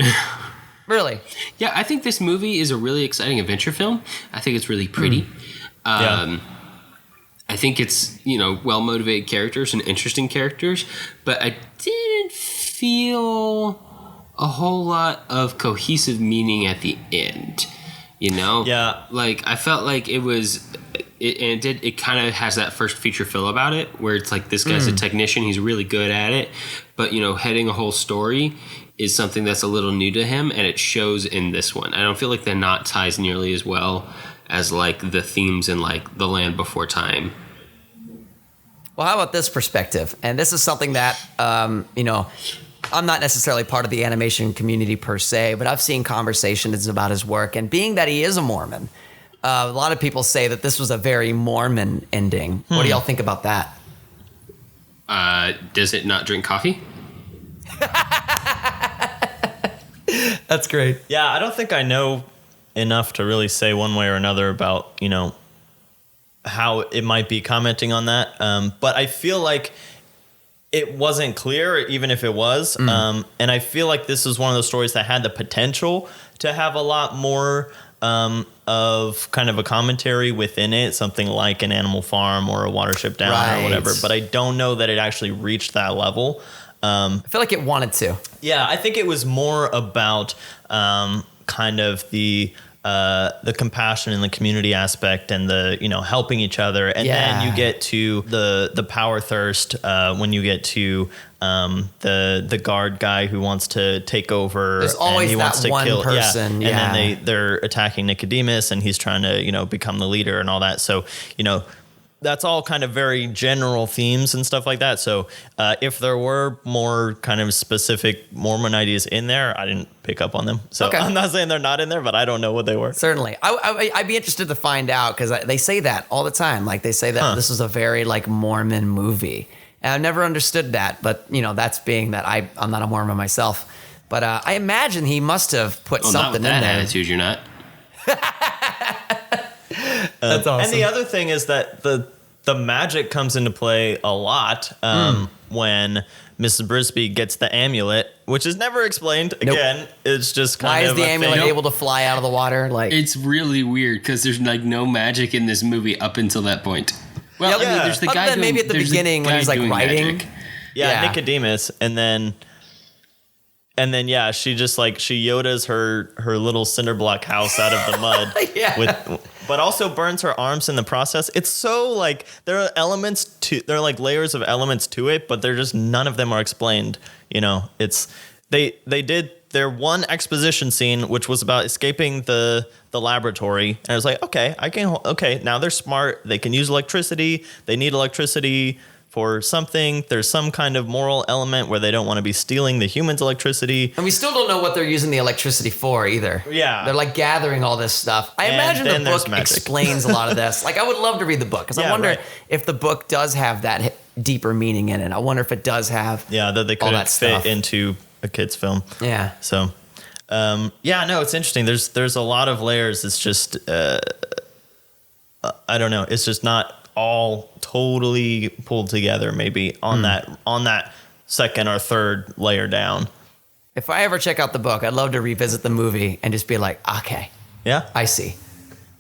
really. Yeah, I think this movie is a really exciting adventure film. I think it's really pretty. Yeah. I think it's, well motivated characters and interesting characters, but I didn't feel a whole lot of cohesive meaning at the end. Yeah. Like I felt like it kind of has that first feature feel about it, where it's like this guy's a technician, he's really good at it, but heading a whole story is something that's a little new to him, and it shows in this one. I don't feel like the knot ties nearly as well as like the themes in like The Land Before Time. Well, how about this perspective? And this is something that, I'm not necessarily part of the animation community per se, but I've seen conversations about his work. And being that he is a Mormon, a lot of people say that this was a very Mormon ending. What do y'all think about that? Does it not drink coffee? That's great. Yeah, I don't think I know enough to really say one way or another about, how it might be commenting on that. But I feel like it wasn't clear, even if it was. And I feel like this is one of those stories that had the potential to have a lot more of kind of a commentary within it, something like an Animal Farm or a Watership Down or whatever. But I don't know that it actually reached that level. I feel like it wanted to. Yeah, I think it was more about kind of the compassion and the community aspect and the helping each other, and then you get to the power thirst when you get to the guard guy who wants to take over. There's always and he that wants to one kill, person, and then they're attacking Nicodemus, and he's trying to become the leader and all that. So that's all kind of very general themes and stuff like that. So if there were more kind of specific Mormon ideas in there, I didn't pick up on them. So Okay. I'm not saying they're not in there, but I don't know what they were. Certainly. I'd be interested to find out, because they say that all the time. Like, they say that this was a very, Mormon movie. And I've never understood that, but, that's being that I'm not a Mormon myself. But I imagine he must have put something not with in that there. attitude, you're not. That's awesome. And the other thing is that the magic comes into play a lot when Mrs. Brisby gets the amulet, which is never explained. Nope. Again, it's just kind Why of is the a amulet thing. able to fly out of the water? It's really weird because there's no magic in this movie up until that point. Well, Yep. I mean, there's the Other guy than doing, maybe at the there's beginning when guy he's, doing writing. magic. Yeah, Yeah. Nicodemus, and then she just she Yoda's her little cinder block house out of the mud. Yeah. But also burns her arms in the process. It's so there are elements there are layers of elements to it, but they're just none of them are explained. It's they did their one exposition scene, which was about escaping the laboratory, and I was like, okay, now they're smart. They can use electricity. They need electricity for something. There's some kind of moral element where they don't want to be stealing the humans' electricity. And we still don't know what they're using the electricity for either. Yeah. They're gathering all this stuff. I And imagine then the there's book magic. explains a lot of this. I would love to read the book, because I Yeah, wonder right. if the book does have that deeper meaning in it. I wonder if it does have That they all couldn't that fit stuff. into a kid's film. Yeah. So, it's interesting. There's a lot of layers. It's just, I don't know. It's just not all totally pulled together. Maybe on that second or third layer down. If I ever check out the book, I'd love to revisit the movie and just be like, okay, Yeah. I see.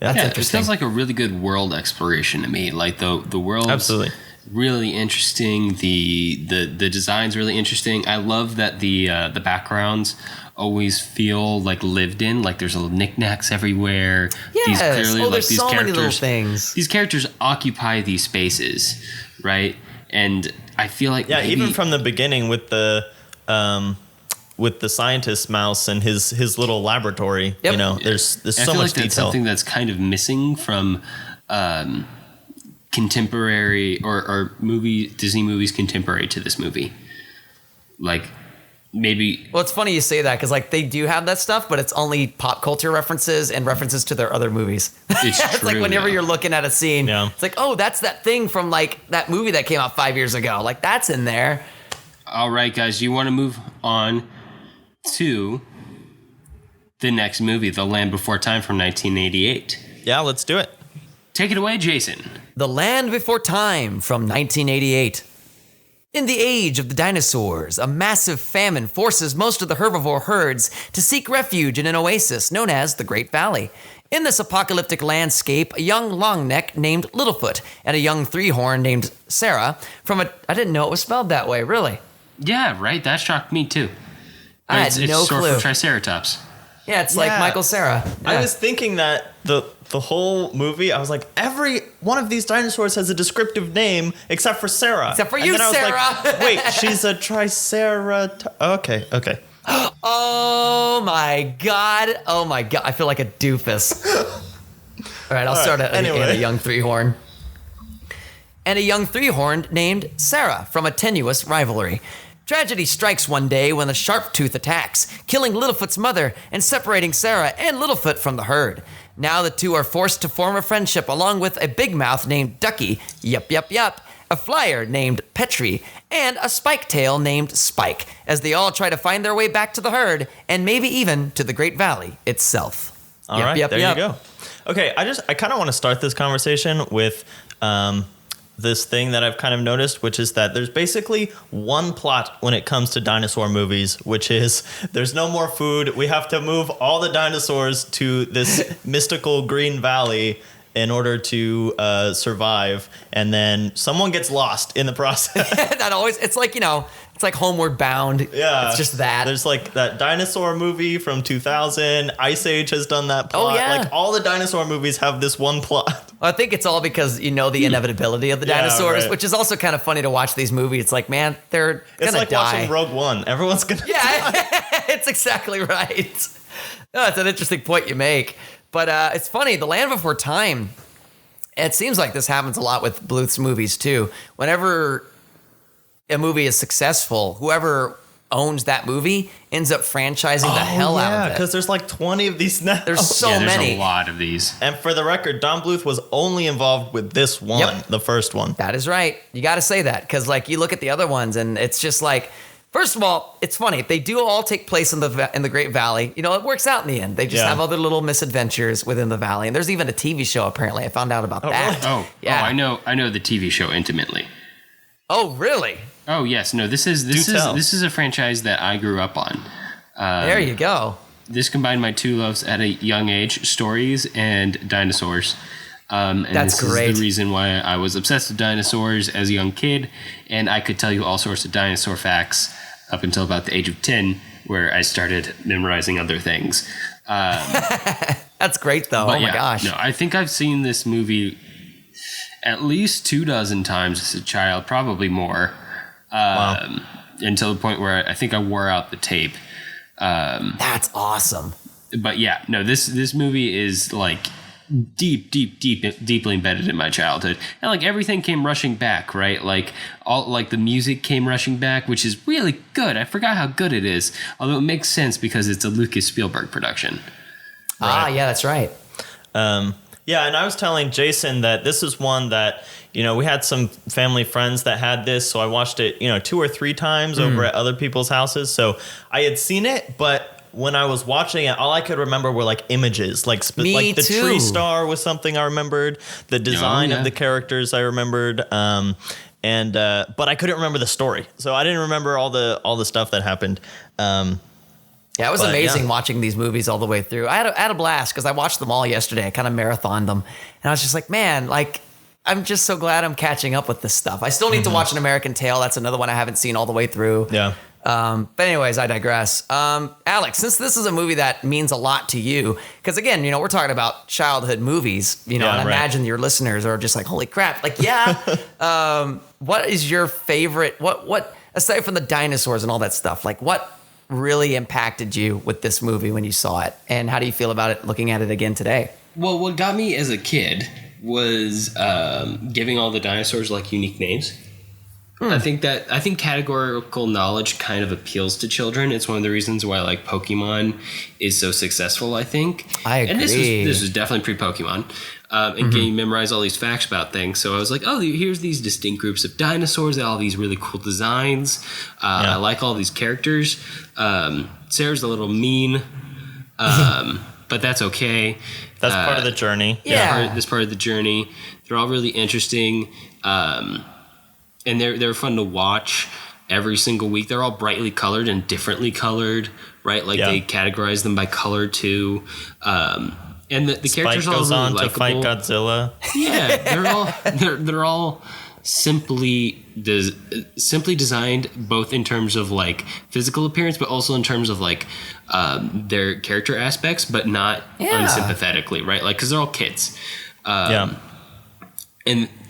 Yeah. That's It interesting. sounds like a really good world exploration to me. The world's Absolutely. really interesting. The design's really interesting. I love that the backgrounds always feel lived in. There's little knickknacks everywhere. Yes. There's these so many little characters. things. These characters occupy these spaces, right? And I feel like maybe, Even from the beginning with the scientist mouse and his little laboratory. Yep. There's I so feel much like that's detail. something that's kind of missing from contemporary or Disney movies contemporary to this movie. Maybe. Well, it's funny you say that, because they do have that stuff, but it's only pop culture references and references to their other movies. It's It's true, whenever though. you're looking at a scene, Yeah. it's oh, that's that thing from that movie that came out 5 years ago. That's in there. All right, guys, you want to move on to the next movie, The Land Before Time from 1988. Yeah, let's do it. Take it away, Jason. The Land Before Time from 1988. In the age of the dinosaurs, a massive famine forces most of the herbivore herds to seek refuge in an oasis known as the Great Valley. In this apocalyptic landscape, a young longneck named Littlefoot and a young three-horn named Sarah I didn't know it was spelled that way, really. Yeah, right. That shocked me too. I had it's no short clue. for Triceratops. Yeah, it's like Yeah. Michael Sarah. I Yeah. was thinking that the whole movie, I was like, every one of these dinosaurs has a descriptive name except for Sarah. Except for And you, then I was Sarah. like, wait, she's a triceratops. Okay. Oh my god. I feel like a doofus. All right, I'll start at anyway. a young three-horn. and a young three-horned named Sarah from a tenuous rivalry. Tragedy strikes one day when a Sharptooth attacks, killing Littlefoot's mother and separating Sarah and Littlefoot from the herd. Now the two are forced to form a friendship along with a big mouth named Ducky, yup, a flyer named Petrie, and a spike-tail named Spike, as they all try to find their way back to the herd and maybe even to the Great Valley itself. All right, there you go. Okay, I kind of want to start this conversation with this thing that I've kind of noticed, which is that there's basically one plot when it comes to dinosaur movies, which is there's no more food. We have to move all the dinosaurs to this mystical green valley in order to survive, and then someone gets lost in the process. That always, it's like, it's like Homeward Bound. Yeah. It's just that. There's like that dinosaur movie from 2000. Ice Age has done that plot. Oh, yeah. Like all the dinosaur movies have this one plot. I think it's all because the inevitability of the dinosaurs, right. which is also kind of funny to watch these movies. It's like, man, they're It's gonna like die. watching Rogue One. Everyone's gonna die. It's exactly right. No, it's an interesting point you make. But it's funny, The Land Before Time, it seems like this happens a lot with Bluth's movies too. Whenever a movie is successful, whoever owns that movie ends up franchising the hell out of it. because there's like 20 of these now. There's so there's many. a lot of these. And for the record, Don Bluth was only involved with this one, Yep. the first one. That is right. You got to say that because, like, you look at the other ones, and it's just like, first of all, it's funny. They do all take place in the Great Valley. It works out in the end. They just have other little misadventures within the valley, and there's even a TV show. Apparently, I found out about that. really? Yeah. I know the TV show intimately. Oh, really? Oh yes, no. This is a franchise that I grew up on. There you go. This combined my two loves at a young age: stories and dinosaurs. And That's this great. is the reason why I was obsessed with dinosaurs as a young kid, and I could tell you all sorts of dinosaur facts up until about the age of 10, where I started memorizing other things. That's great, though. But Oh my gosh. No, I think I've seen this movie at least 24 times as a child, probably more. Until the point where I think I wore out the tape. That's awesome. But yeah, no, this movie is like deeply embedded in my childhood, and like everything came rushing back, right? Like the music came rushing back, which is really good. I forgot how good it is, although it makes sense because it's a Lucas Spielberg production. Right. Yeah, that's right. Yeah, and I was telling Jason that this is one that, we had some family friends that had this, so I watched it, 2 or 3 times over at other people's houses. So I had seen it, but when I was watching it, all I could remember were like images, like the too. tree star was something I remembered, the design of the characters I remembered, but I couldn't remember the story, so I didn't remember all the stuff that happened. Yeah, it was amazing watching these movies all the way through. I had a blast because I watched them all yesterday. I kind of marathoned them, and I was just like, man, like, I'm just so glad I'm catching up with this stuff. I still need to watch An American Tail. That's another one I haven't seen all the way through. Yeah. But anyways, I digress. Alex, since this is a movie that means a lot to you, because again, we're talking about childhood movies, and I imagine your listeners are just like, holy crap, like, yeah. What is your favorite? What aside from the dinosaurs and all that stuff, like, what really impacted you with this movie when you saw it, and how do you feel about it looking at it again today? Well, what got me as a kid was giving all the dinosaurs like unique names. I think categorical knowledge kind of appeals to children. It's one of the reasons why like Pokemon is so successful, I think. I agree. And this was definitely pre-Pokemon. And can you memorize all these facts about things? So I was like, oh, here's these distinct groups of dinosaurs, all these really cool designs. I like all these characters. Sarah's a little mean, but that's okay. That's part of the journey. Yeah. That's part of the journey. They're all really interesting. And they're fun to watch every single week. They're all brightly colored and differently colored, right? Like they categorize them by color too. And the characters Spike are all goes really on to likable. fight Godzilla. Yeah, they're all simply designed, both in terms of like physical appearance, but also in terms of like their character aspects, but not unsympathetically, right? Like, because they're all kids. And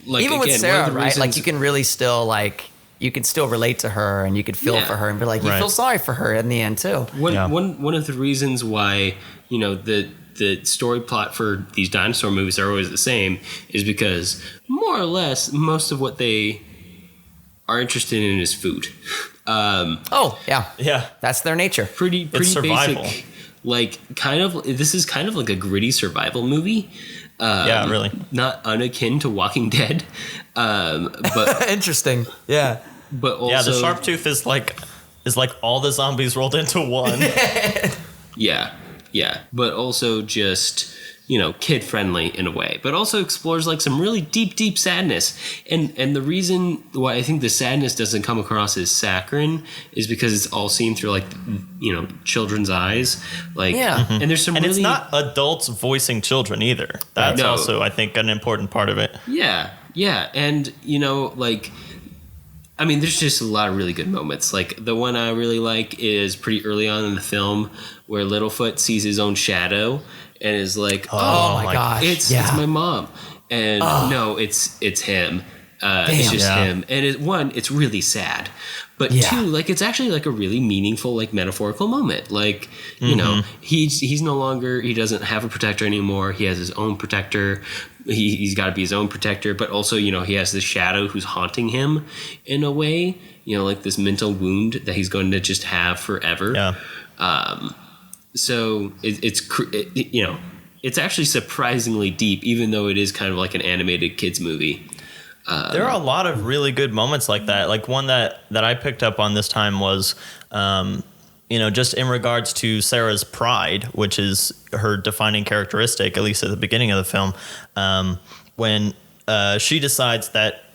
like, even again, with Sarah, one of the right? reasons, Like, you can really still relate to her, and you could feel for her and be like, you feel sorry for her in the end too. One of the reasons why the the story plot for these dinosaur movies are always the same is because more or less most of what they are interested in is food. Yeah. That's their nature. Pretty survival. basic. Like this is kind of like a gritty survival movie. Yeah, really. Not unakin to Walking Dead. But Interesting. Yeah. but also Yeah, the sharp tooth is like all the zombies rolled into one. Yeah. But also just, kid friendly in a way, but also explores like some really deep sadness. And the reason why I think the sadness doesn't come across as saccharine is because it's all seen through like, children's eyes. Like, and there's some And really, it's not adults voicing children either. That's No. also, I think, an important part of it. Yeah. And, there's just a lot of really good moments. Like the one I really like is pretty early on in the film where Littlefoot sees his own shadow and is like, Oh my gosh. it's my mom. And no, it's him. It's just him. And it's really sad. But two, like it's actually like a really meaningful, like metaphorical moment. Like, he's no longer, he doesn't have a protector anymore. He has his own protector. He's got to be his own protector. But also, he has this shadow who's haunting him in a way, like this mental wound that he's going to just have forever. Yeah. So it's actually surprisingly deep, even though it is kind of like an animated kids movie. There are a lot of really good moments like that. Like one that I picked up on this time was, just in regards to Sarah's pride, which is her defining characteristic, at least at the beginning of the film, when she decides that,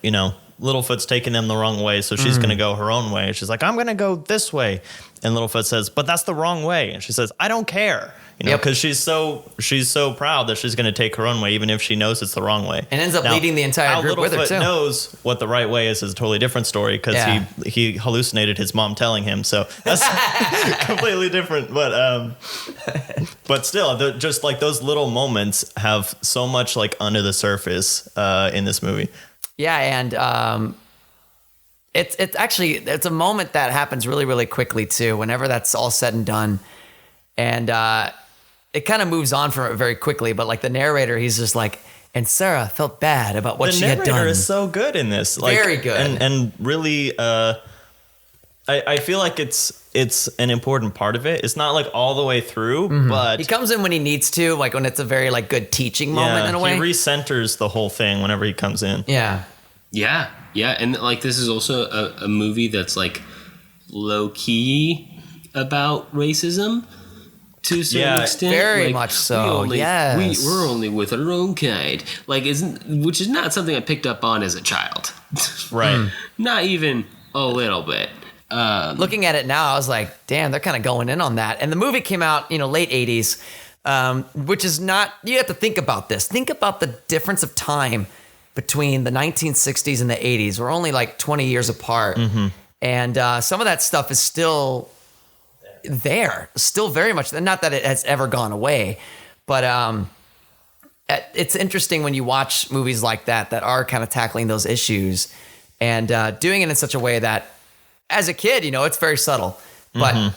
Littlefoot's taking them the wrong way, so she's going to go her own way. She's like, I'm going to go this way. And Littlefoot says, but that's the wrong way. And she says, I don't care. Because she's so proud that she's going to take her own way, even if she knows it's the wrong way. And ends up leading the entire group with her, Littlefoot too. knows what the right way is a totally different story because he hallucinated his mom telling him. So that's completely different. But still, just like those little moments have so much like under the surface in this movie. Yeah, and it's a moment that happens really, really quickly, too, whenever that's all said and done. And it kind of moves on from it very quickly, but like the narrator, he's just like, and Sarah felt bad about what she had done. The narrator is so good in this. Like, very good. And really, I feel like it's an important part of it. It's not like all the way through, but he comes in when he needs to, like when it's a very like good teaching moment in a way. He recenters the whole thing whenever he comes in. Yeah. And like this is also a movie that's like low key about racism to a certain extent. Very like, much so. Yes. We're only with our own kind. Like which is not something I picked up on as a child. Right. Not even a little bit. Looking at it now, I was like, damn, they're kind of going in on that. And the movie came out, late 80s, which is not, you have to think about this. Think about the difference of time between the 1960s and the 80s. We're only like 20 years apart. And some of that stuff is still there, still very much. Not that it has ever gone away, but it's interesting when you watch movies like that are kind of tackling those issues and doing it in such a way that, as a kid, it's very subtle, but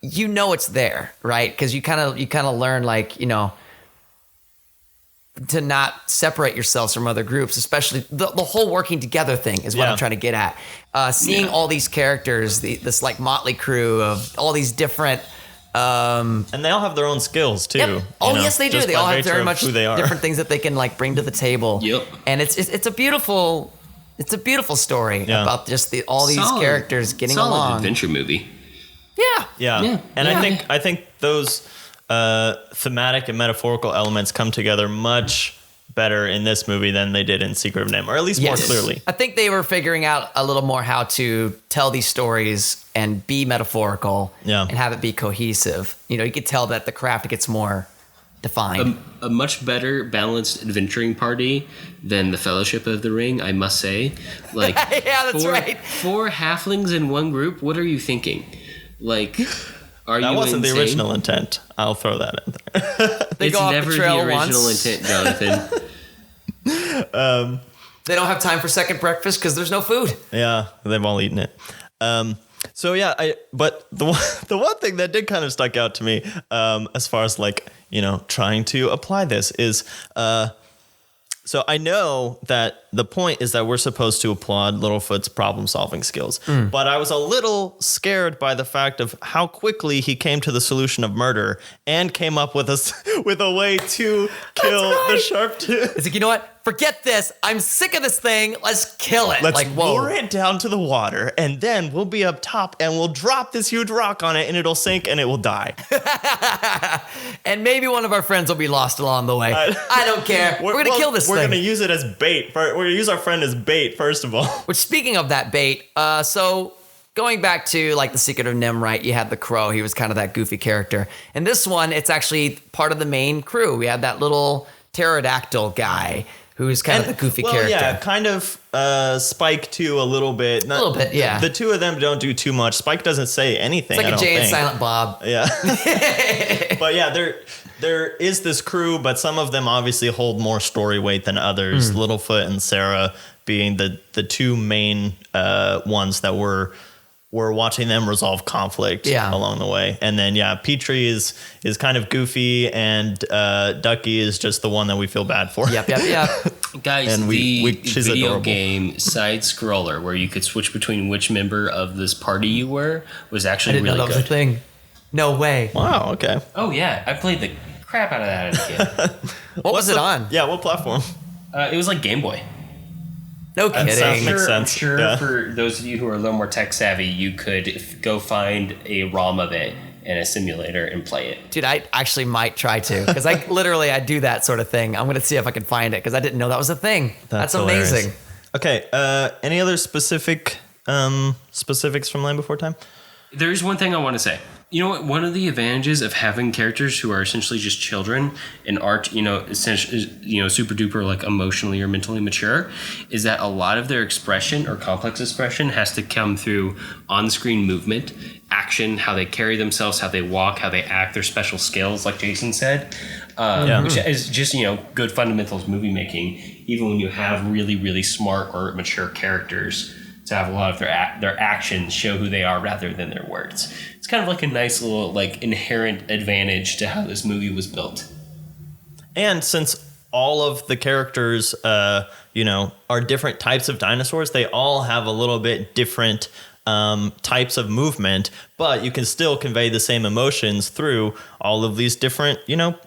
it's there, right? Because you kind of learn like to not separate yourselves from other groups, especially the whole working together thing is what I'm trying to get at. Seeing all these characters, this like motley crew of all these different, and they all have their own skills too. Yep. Yes, they do. They all have very much who they are. different things that they can like bring to the table. Yep. And it's a beautiful story about just all these characters getting solid along. Adventure movie. Yeah. And I think those thematic and metaphorical elements come together much better in this movie than they did in Secret of Nim, or at least more clearly. I think they were figuring out a little more how to tell these stories and be metaphorical and have it be cohesive. You could tell that the craft gets more defined. A much better balanced adventuring party than the Fellowship of the Ring, I must say. Like, yeah, that's right. 4 halflings in one group. What are you thinking? Like, are that you wasn't insane? the original intent. I'll throw that in there. They it's go off never the trail the original once. intent, Jonathan. They don't have time for second breakfast because there's no food. Yeah, they've all eaten it. So yeah, but the one thing that did kind of stuck out to me, as far as like, trying to apply this is, so I know that the point is that we're supposed to applaud Littlefoot's problem-solving skills, but I was a little scared by the fact of how quickly he came to the solution of murder and came up with a way to kill the sharp tooth. It's like, you know what? Forget this. I'm sick of this thing. Let's kill it. Let's lower it down to the water, and then we'll be up top, and we'll drop this huge rock on it, and it'll sink, and it will die. And maybe one of our friends will be lost along the way. I don't care. We're going to kill this thing. We're going to use it as bait. We're going to use our friend as bait, first of all. Which, speaking of that bait, so going back to like the Secret of Nim, right? You had the crow. He was kind of that goofy character. And this one, it's actually part of the main crew. We had that little pterodactyl guy who's kind of the goofy character. Yeah, kind of Spike too, a little bit. A little bit, yeah. The two of them don't do too much. Spike doesn't say anything. It's like a Jay and Silent Bob. Yeah. But yeah, there is this crew, but some of them obviously hold more story weight than others. Littlefoot and Sarah being the two main ones that we're watching them resolve conflict along the way. And then, Petrie is kind of goofy, and Ducky is just the one that we feel bad for. Yep. Guys, and she's video adorable. game side scroller where you could switch between which member of this party you were was actually I didn't really know that good. was a thing. No way. Wow, okay. Oh, yeah. I played the crap out of that as a kid. What was it on? Yeah, what platform? It was like Game Boy. No That kidding. sounds- Makes I'm sense. sure Yeah. for those of you who are a little more tech savvy, you could go find a ROM of it in a simulator and play it. Dude, I actually might try to, because I do that sort of thing. I'm going to see if I can find it, because I didn't know that was a thing. That's hilarious. amazing. Okay, any other specifics from Land Before Time? There is one thing I want to say. You know what? One of the advantages of having characters who are essentially just children and aren't, essentially, super duper like emotionally or mentally mature, is that a lot of their expression or complex expression has to come through on-screen movement, action, how they carry themselves, how they walk, how they act, their special skills, like Jason said, which is just good fundamentals movie making. Even when you have really, really smart or mature characters, to have a lot of their actions show who they are rather than their words. It's kind of like a nice little like inherent advantage to how this movie was built. And since all of the characters, are different types of dinosaurs, they all have a little bit different types of movement, but you can still convey the same emotions through all of these different,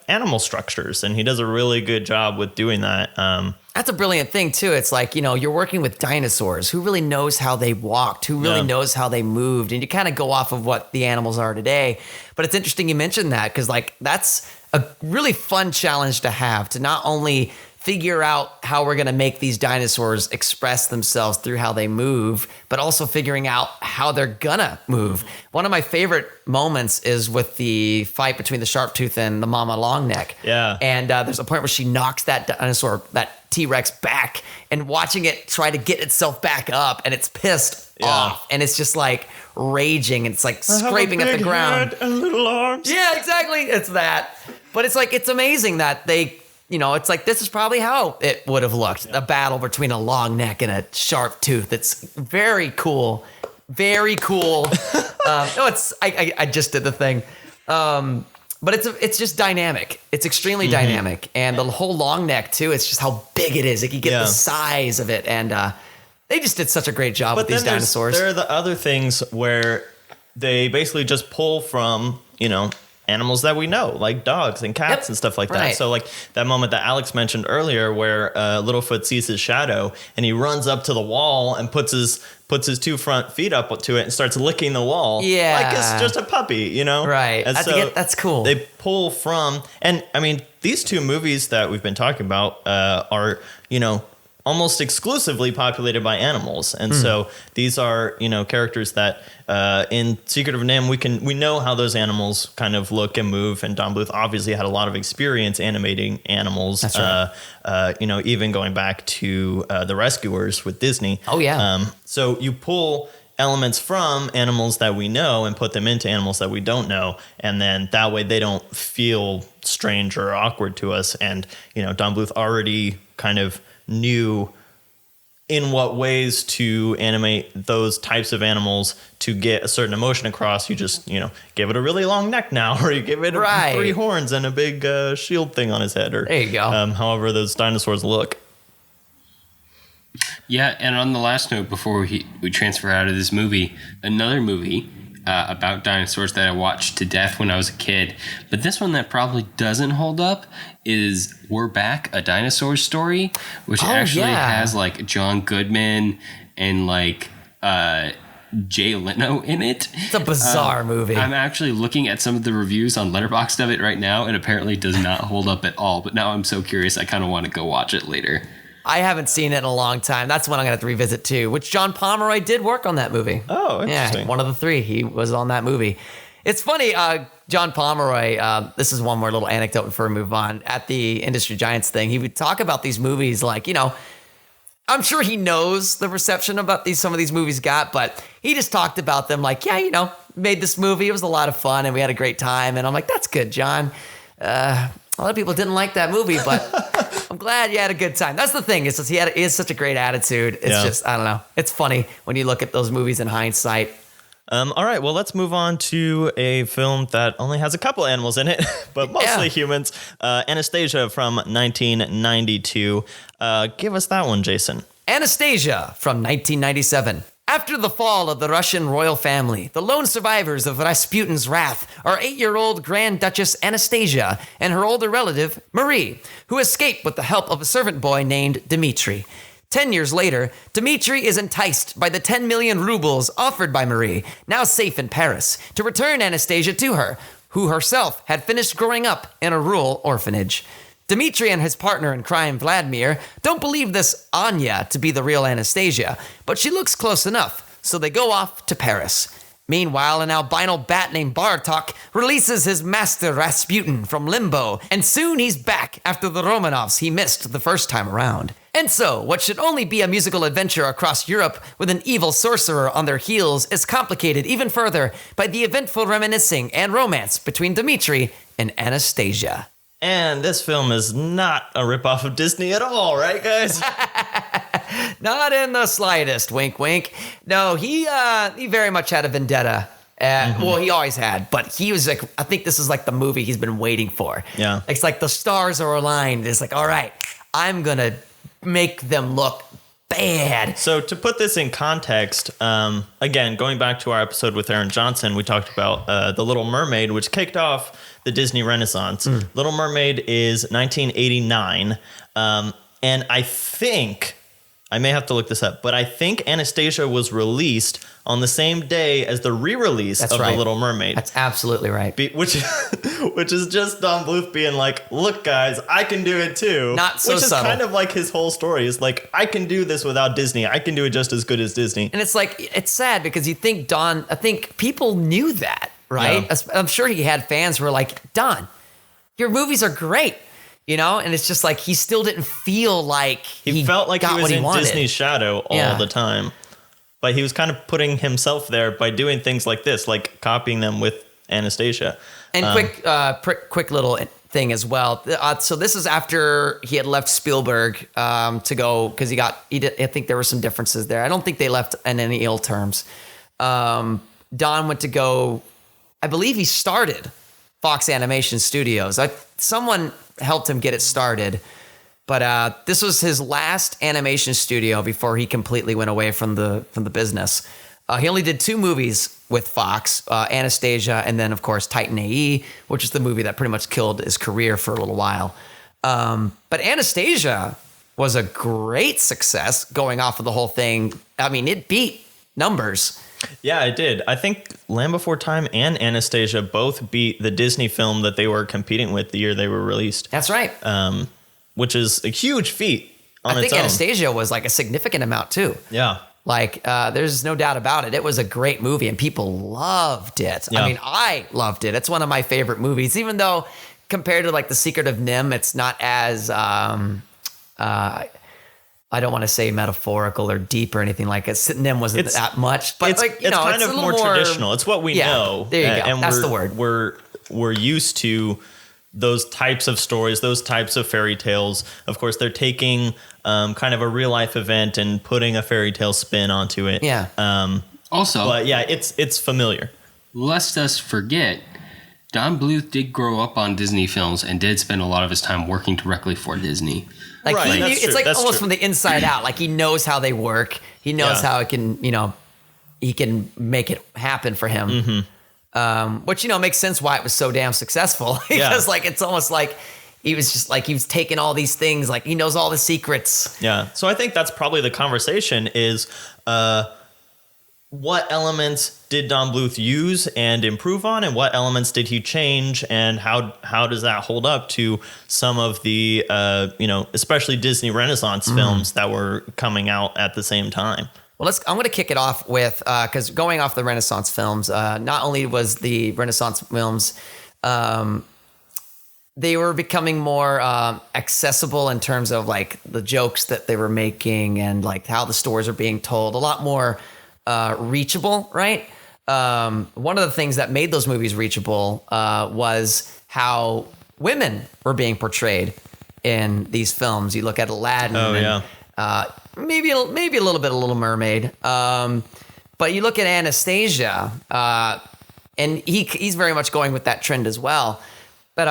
animal structures. And he does a really good job with doing that. That's a brilliant thing, too. It's like, you're working with dinosaurs. Who really knows how they walked? Who really knows how they moved? And you kind of go off of what the animals are today. But it's interesting you mentioned that, because, that's a really fun challenge to have, to not only figure out how we're going to make these dinosaurs express themselves through how they move, but also figuring out how they're gonna move. One of my favorite moments is with the fight between the Sharptooth and the Mama Longneck. Yeah. And there's a point where she knocks that dinosaur, that T-Rex, back, and watching it try to get itself back up, and it's pissed off, and it's just like raging, and it's like scraping at the ground. Head and little arms. Yeah, exactly. It's that. But it's like, it's amazing that they, it's like, this is probably how it would have looked. A battle between a long neck and a sharp tooth. It's very cool. Very cool. I just did the thing. But it's just dynamic. It's extremely dynamic. And the whole long neck too, it's just how big it is. Like, you get the size of it. And they just did such a great job with these dinosaurs. There are the other things where they basically just pull from, animals that we know, like dogs and cats and stuff like that. So like that moment that Alex mentioned earlier where Littlefoot sees his shadow and he runs up to the wall and puts his two front feet up to it and starts licking the wall. Yeah. Like it's just a puppy, Right. And That's cool. They pull from, and I mean, these two movies that we've been talking about are, almost exclusively populated by animals. And so these are, characters that in Secret of Nim, we know how those animals kind of look and move. And Don Bluth obviously had a lot of experience animating animals. That's right. Even going back to The Rescuers with Disney. Oh, yeah. So you pull elements from animals that we know and put them into animals that we don't know. And then that way they don't feel strange or awkward to us. And, Don Bluth already kind of knew in what ways to animate those types of animals to get a certain emotion across. You just, give it a really long neck now, or you give it 3 horns and a big shield thing on his head, or there you go. However those dinosaurs look. Yeah, and on the last note, before we transfer out of this movie, another movie about dinosaurs that I watched to death when I was a kid, but this one that probably doesn't hold up is We're Back, A Dinosaur Story, which has like John Goodman and like Jay Leno in it. It's a bizarre movie. I'm actually looking at some of the reviews on Letterboxd of it right now, and apparently does not hold up at all, but now I'm so curious I kind of want to go watch it later. I haven't seen it in a long time. That's one I'm going to have to revisit too, which John Pomeroy did work on that movie. Oh, interesting. Yeah, one of the 3. He was on that movie. It's funny, John Pomeroy, this is one more little anecdote before we move on. At the Industry Giants thing, he would talk about these movies like, I'm sure he knows the reception about some of these movies got, but he just talked about them like, made this movie. It was a lot of fun and we had a great time. And I'm like, that's good, John. A lot of people didn't like that movie, but I'm glad you had a good time. That's the thing. It's just he has such a great attitude. It's just, I don't know. It's funny when you look at those movies in hindsight. All right, well, let's move on to a film that only has a couple animals in it, but mostly humans. Anastasia from 1992. Give us that one, Jason. Anastasia from 1997. After the fall of the Russian royal family, the lone survivors of Rasputin's wrath are 8-year-old Grand Duchess Anastasia and her older relative, Marie, who escape with the help of a servant boy named Dmitri. 10 years later, Dmitri is enticed by the 10 million rubles offered by Marie, now safe in Paris, to return Anastasia to her, who herself had finished growing up in a rural orphanage. Dmitri and his partner in crime, Vladimir, don't believe this Anya to be the real Anastasia, but she looks close enough, so they go off to Paris. Meanwhile, an albino bat named Bartok releases his master Rasputin from limbo, and soon he's back after the Romanovs he missed the first time around. And so, what should only be a musical adventure across Europe with an evil sorcerer on their heels is complicated even further by the eventful reminiscing and romance between Dmitri and Anastasia. And this film is not a ripoff of Disney at all, right, guys? Not in the slightest. Wink, wink. No, he very much had a vendetta. Well, he always had, but he was like, I think this is like the movie he's been waiting for. Yeah. It's like the stars are aligned. It's like, all right, I'm going to make them look bad. So to put this in context, again, going back to our episode with Aaron Johnson, we talked about The Little Mermaid, which kicked off the Disney Renaissance. Little Mermaid is 1989. And I think, I may have to look this up, but I think Anastasia was released on the same day as the re-release of The Little Mermaid. That's absolutely right. Which is just Don Bluth being like, look, guys, I can do it too. Not so Which is subtle. kind of like his whole story. Is like, I can do this without Disney. I can do it just as good as Disney. And it's like, it's sad because you think I think people knew that, right? Yeah. I'm sure he had fans who were like, Don, your movies are great. And it's just like he still didn't feel like he felt like got he was what in wanted. Disney's shadow all the time. But he was kind of putting himself there by doing things like this, like copying them with Anastasia. And quick little thing as well. So this is after he had left Spielberg to go, because I think there were some differences there. I don't think they left in any ill terms. Don went to go, I believe he started Fox Animation Studios. Someone helped him get it started. But this was his last animation studio before he completely went away from the business. He only did 2 movies with Fox, Anastasia, and then, of course, Titan AE, which is the movie that pretty much killed his career for a little while. But Anastasia was a great success going off of the whole thing. I mean, it beat numbers. Yeah, it did. I think Land Before Time and Anastasia both beat the Disney film that they were competing with the year they were released. That's right. Which is a huge feat on its own. I think Anastasia was like a significant amount too. Yeah. Like, there's no doubt about it. It was a great movie and people loved it. Yeah. I mean, I loved it. It's one of my favorite movies, even though compared to like The Secret of Nim, it's not as, I don't want to say metaphorical or deep or anything like it. Nim wasn't that much, but it's, like, it's kind of more traditional. It's what we know. There you go. And That's the word. We're used to those types of stories, those types of fairy tales. Of course, they're taking kind of a real life event and putting a fairy tale spin onto it. Yeah. Also, But yeah, it's familiar. lest us forget, Don Bluth did grow up on Disney films and did spend a lot of his time working directly for Disney. Like Right, that's it's true, like that's almost true. from the inside out. Like he knows how they work. He knows Yeah. how it can, he can make it happen for him. Which, makes sense why it was so damn successful. Because like, it's almost like he was just like, he was taking all these things, like he knows all the secrets. Yeah. So I think that's probably the conversation is what elements did Don Bluth use and improve on, and what elements did he change, and how does that hold up to some of the especially Disney Renaissance films that were coming out at the same time? Well, I'm going to kick it off with, because going off the Renaissance films, not only was the Renaissance films, they were becoming more accessible in terms of like the jokes that they were making and like how the stories are being told, a lot more reachable, right? One of the things that made those movies reachable was how women were being portrayed in these films. You look at Aladdin. Oh, and, yeah. maybe a little bit of Little Mermaid. But you look at Anastasia, and he's very much going with that trend as well. But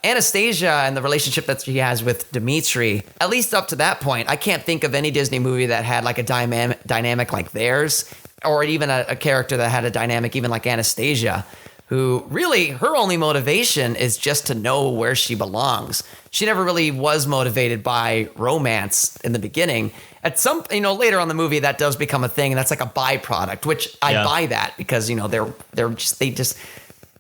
Anastasia and the relationship that she has with Dimitri, at least up to that point, I can't think of any Disney movie that had like a dynamic like theirs, or even a character that had a dynamic even like Anastasia, who really, her only motivation is just to know where she belongs. She never really was motivated by romance in the beginning. At some, later on in the movie, that does become a thing, and that's like a byproduct, which I buy that because,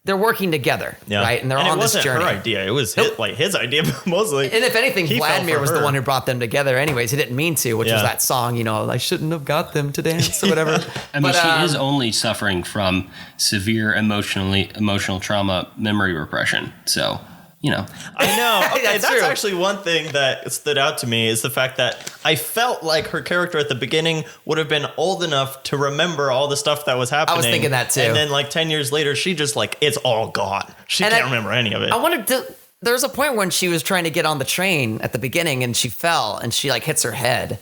they're working together, right? And they're on this journey. It wasn't her idea. It was his idea mostly. And if anything, He fell Vladimir for was the her. one who brought them together anyways. He didn't mean to, which was that song, I shouldn't have got them to dance or whatever. I mean, she is only suffering from severe emotional trauma, memory repression. So, I know. Okay, That's that's true. actually one thing that stood out to me is the fact that I felt like her character at the beginning would have been old enough to remember all the stuff that was happening. I was thinking that too. And then like 10 years later, she just like, it's all gone. She And can't remember any of it. I wanted to. There was a point when she was trying to get on the train at the beginning and she fell and she like hits her head.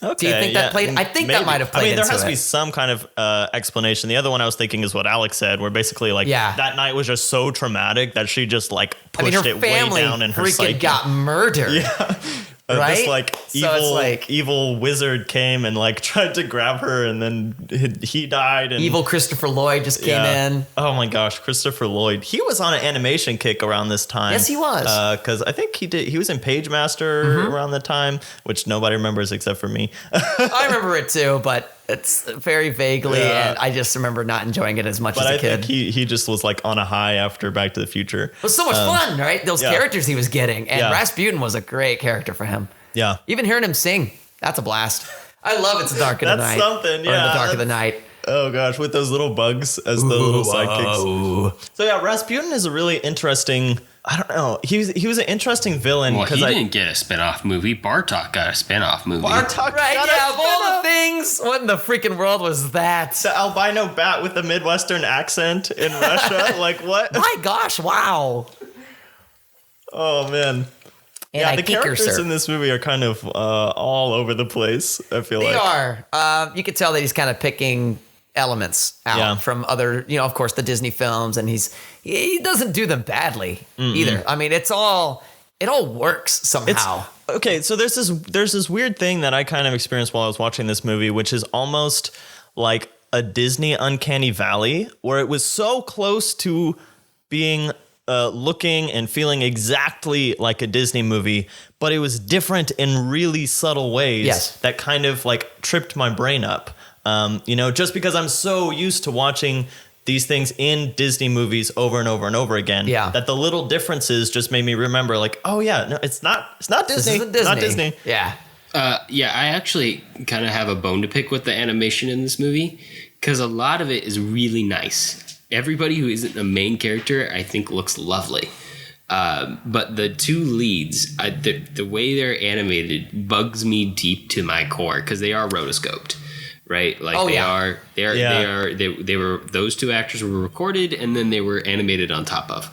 Okay, Do you think that played? I think that might have played. I mean, there into has to it. be some kind of explanation. The other one I was thinking is what Alex said, where basically like that night was just so traumatic that she just like pushed her it way family down in her freaking psyche. got murdered. Yeah. Right? This like So evil, it's like- evil wizard came and like tried to grab her, and then he died. And Evil Christopher Lloyd just came in. Oh my gosh, Christopher Lloyd. He was on an animation kick around this time. Yes, he was. Because I think he was in Page Master around the time, which nobody remembers except for me. I remember it too, but it's very vaguely, Yeah. and I just remember not enjoying it as much But as a I kid. think he just was like on a high after Back to the Future. It was so much fun, right? Those yeah. characters he was getting, and Yeah. Rasputin was a great character for him. Yeah. Even hearing him sing, that's a blast. I love It's Dark in the That's Night. something, Or yeah, In the Dark of the that's- Night. Oh gosh, with those little bugs as the little sidekicks. So yeah, Rasputin is a really interesting. I don't know. He was an interesting villain well, because he didn't get a spin-off movie. Bartok got a spin-off movie. Bartok Right, got yeah, a of all spin-off. the things, what in the freaking world was that? The albino bat with the Midwestern accent in Russia. Like what? My gosh, wow. Oh man. And yeah, I the kick her, characters sir. in this movie are kind of all over the place. I feel They like are. You could tell that he's kind of picking elements out Yeah. from other, of course, the Disney films, and he doesn't do them badly either. I mean, it all works somehow. Okay, so there's this weird thing that I kind of experienced while I was watching this movie, which is almost like a Disney uncanny valley, where it was so close to being looking and feeling exactly like a Disney movie, but it was different in really subtle ways Yes. that kind of like tripped my brain up. Just because I'm so used to watching these things in Disney movies over and over and over again, that the little differences just made me remember, like, oh yeah, no, it's not Disney, This isn't Disney. not Disney. Yeah. Yeah, I actually kind of have a bone to pick with the animation in this movie because a lot of it is really nice. Everybody who isn't the main character, I think, looks lovely. But the two leads, the way they're animated bugs me deep to my core because they are rotoscoped, right? Like they were those two actors were recorded and then they were animated on top of.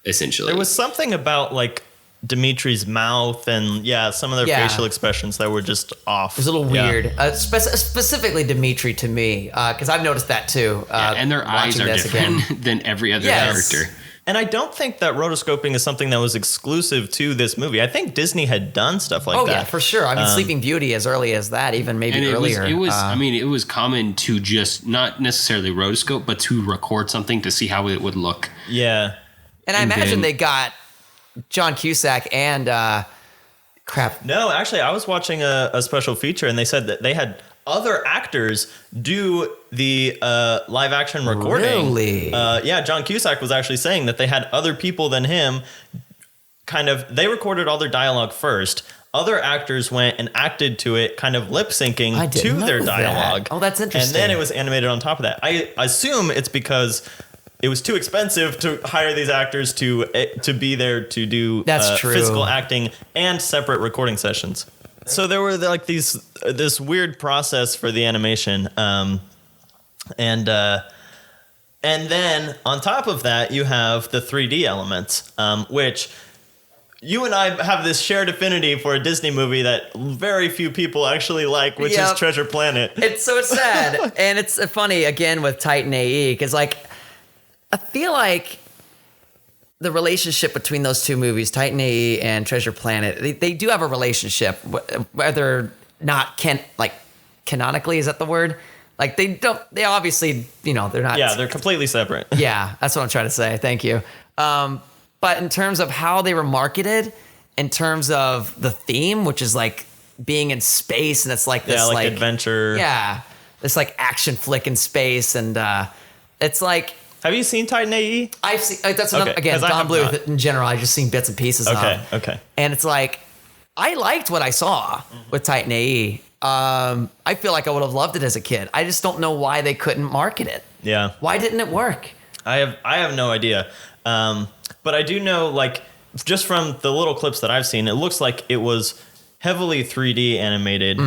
essentially. There was something about like Dimitri's mouth and some of their facial expressions that were just off. It was a little weird, specifically Dimitri to me, because I've noticed that too. And their eyes are different than every other character. And I don't think that rotoscoping is something that was exclusive to this movie. I think Disney had done stuff like that. Oh yeah, for sure. I mean, Sleeping Beauty as early as that, even maybe earlier. It was common to just not necessarily rotoscope, but to record something to see how it would look. Yeah. And I imagine they got John Cusack and No, actually, I was watching a special feature, and they said that they had other actors do the live action recording. Really? John Cusack was actually saying that they had other people than him. They recorded all their dialogue first. Other actors went and acted to it, kind of lip syncing to their dialogue. Oh, that's interesting. And then it was animated on top of that. I assume it's because it was too expensive to hire these actors to be there to do physical acting and separate recording sessions. So there were like this weird process for the animation, and then on top of that you have the 3D elements, which you and I have this shared affinity for a Disney movie that very few people actually like, which is Treasure Planet. It's so sad, and it's funny again with Titan AE because like I feel like the relationship between those two movies, Titan AE and Treasure Planet, they do have a relationship, whether not canonically, is that the word? Like they obviously, they're not. Yeah, they're completely separate. Yeah, that's what I'm trying to say. Thank you. But in terms of how they were marketed, in terms of the theme, which is like being in space, and it's like this like adventure. Yeah, this like action flick in space, and it's like. Have you seen Titan AE? I've seen. That's another, again, Don Bluth in general. I've just seen bits and pieces of. Okay. And it's like, I liked what I saw with Titan AE. I feel like I would have loved it as a kid. I just don't know why they couldn't market it. Yeah. Why didn't it work? I have no idea. But I do know, like, just from the little clips that I've seen, it looks like it was heavily 3D animated.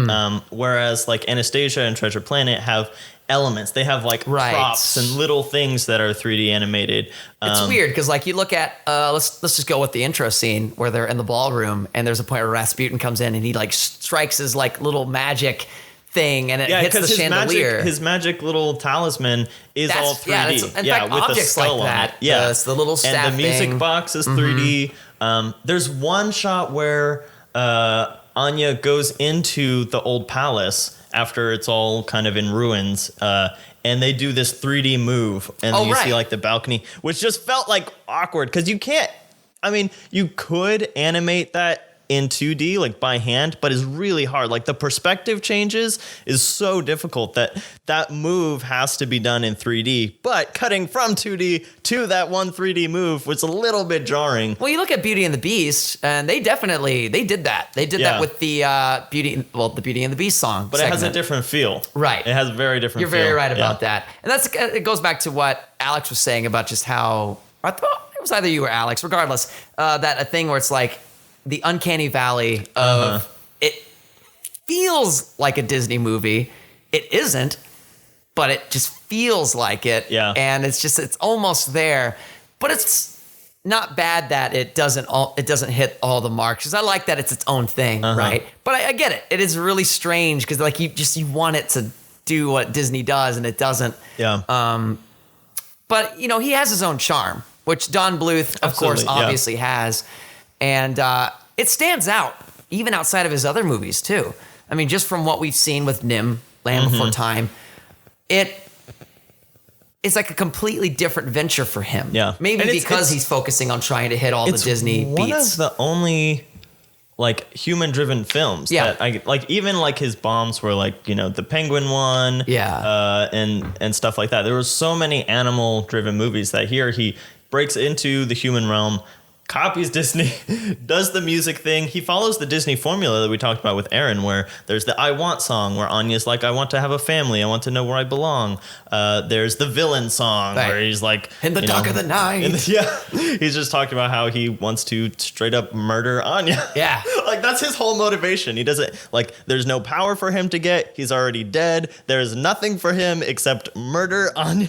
Whereas like Anastasia and Treasure Planet have elements. They have like props and little things that are 3D animated. It's weird because like you look at let's just go with the intro scene where they're in the ballroom and there's a point where Rasputin comes in and he like strikes his like little magic thing and it hits the chandelier. His magic little talisman is all 3D. In fact, with objects the skull like that. on it. Yeah, the little staff and the music thing. box is 3D. There's one shot where Anya goes into the old palace after it's all kind of in ruins, and they do this 3D move, and then you see like the balcony, which just felt like awkward because you can't. I mean, you could animate that in 2D, like by hand, but it's really hard. Like the perspective changes is so difficult that move has to be done in 3D. But cutting from 2D to that one 3D move was a little bit jarring. Well, you look at Beauty and the Beast, and they did that. They did that with the the Beauty and the Beast song. But it has a different feel. Right. It has a very different feel. You're very right about that. And it goes back to what Alex was saying about just how, I thought it was either you or Alex, regardless, that a thing where it's like, the uncanny valley of it feels like a Disney movie. It isn't, but it just feels like it. Yeah. And it's almost there, but it's not bad that it doesn't hit all the marks. Because I like that it's its own thing, right? But I get it. It is really strange because like you want it to do what Disney does and it doesn't. Yeah. But he has his own charm, which Don Bluth, of course, obviously has. And it stands out, even outside of his other movies, too. I mean, just from what we've seen with Nim, Land Before Time, it's like a completely different venture for him. Yeah. Maybe because he's focusing on trying to hit all the Disney beats. One of the only like human-driven films that I like. Even like his bombs were like the Penguin one, and stuff like that. There were so many animal-driven movies that here he breaks into the human realm, copies Disney, does the music thing. He follows the Disney formula that we talked about with Aaron, where there's the I Want song, where Anya's like, I want to have a family. I want to know where I belong. There's the villain song, where he's like... In the dark of the night. He's just talking about how he wants to straight up murder Anya. Yeah. Like, that's his whole motivation. He doesn't... Like, there's no power for him to get. He's already dead. There's nothing for him except murder Anya.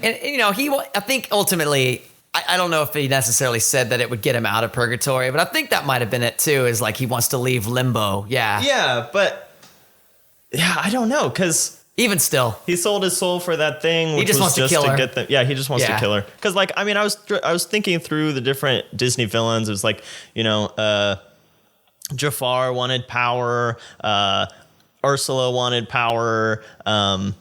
And, I think ultimately... I don't know if he necessarily said that it would get him out of purgatory, but I think that might have been it too, is like he wants to leave limbo. Yeah. Yeah, but I don't know, because Even still. he sold his soul for that thing, which just was wants to just kill to her. get them. Yeah, he just wants to Yeah. kill her. Because, like, I mean, I was thinking through the different Disney villains. It was like, Jafar wanted power, Ursula wanted power, and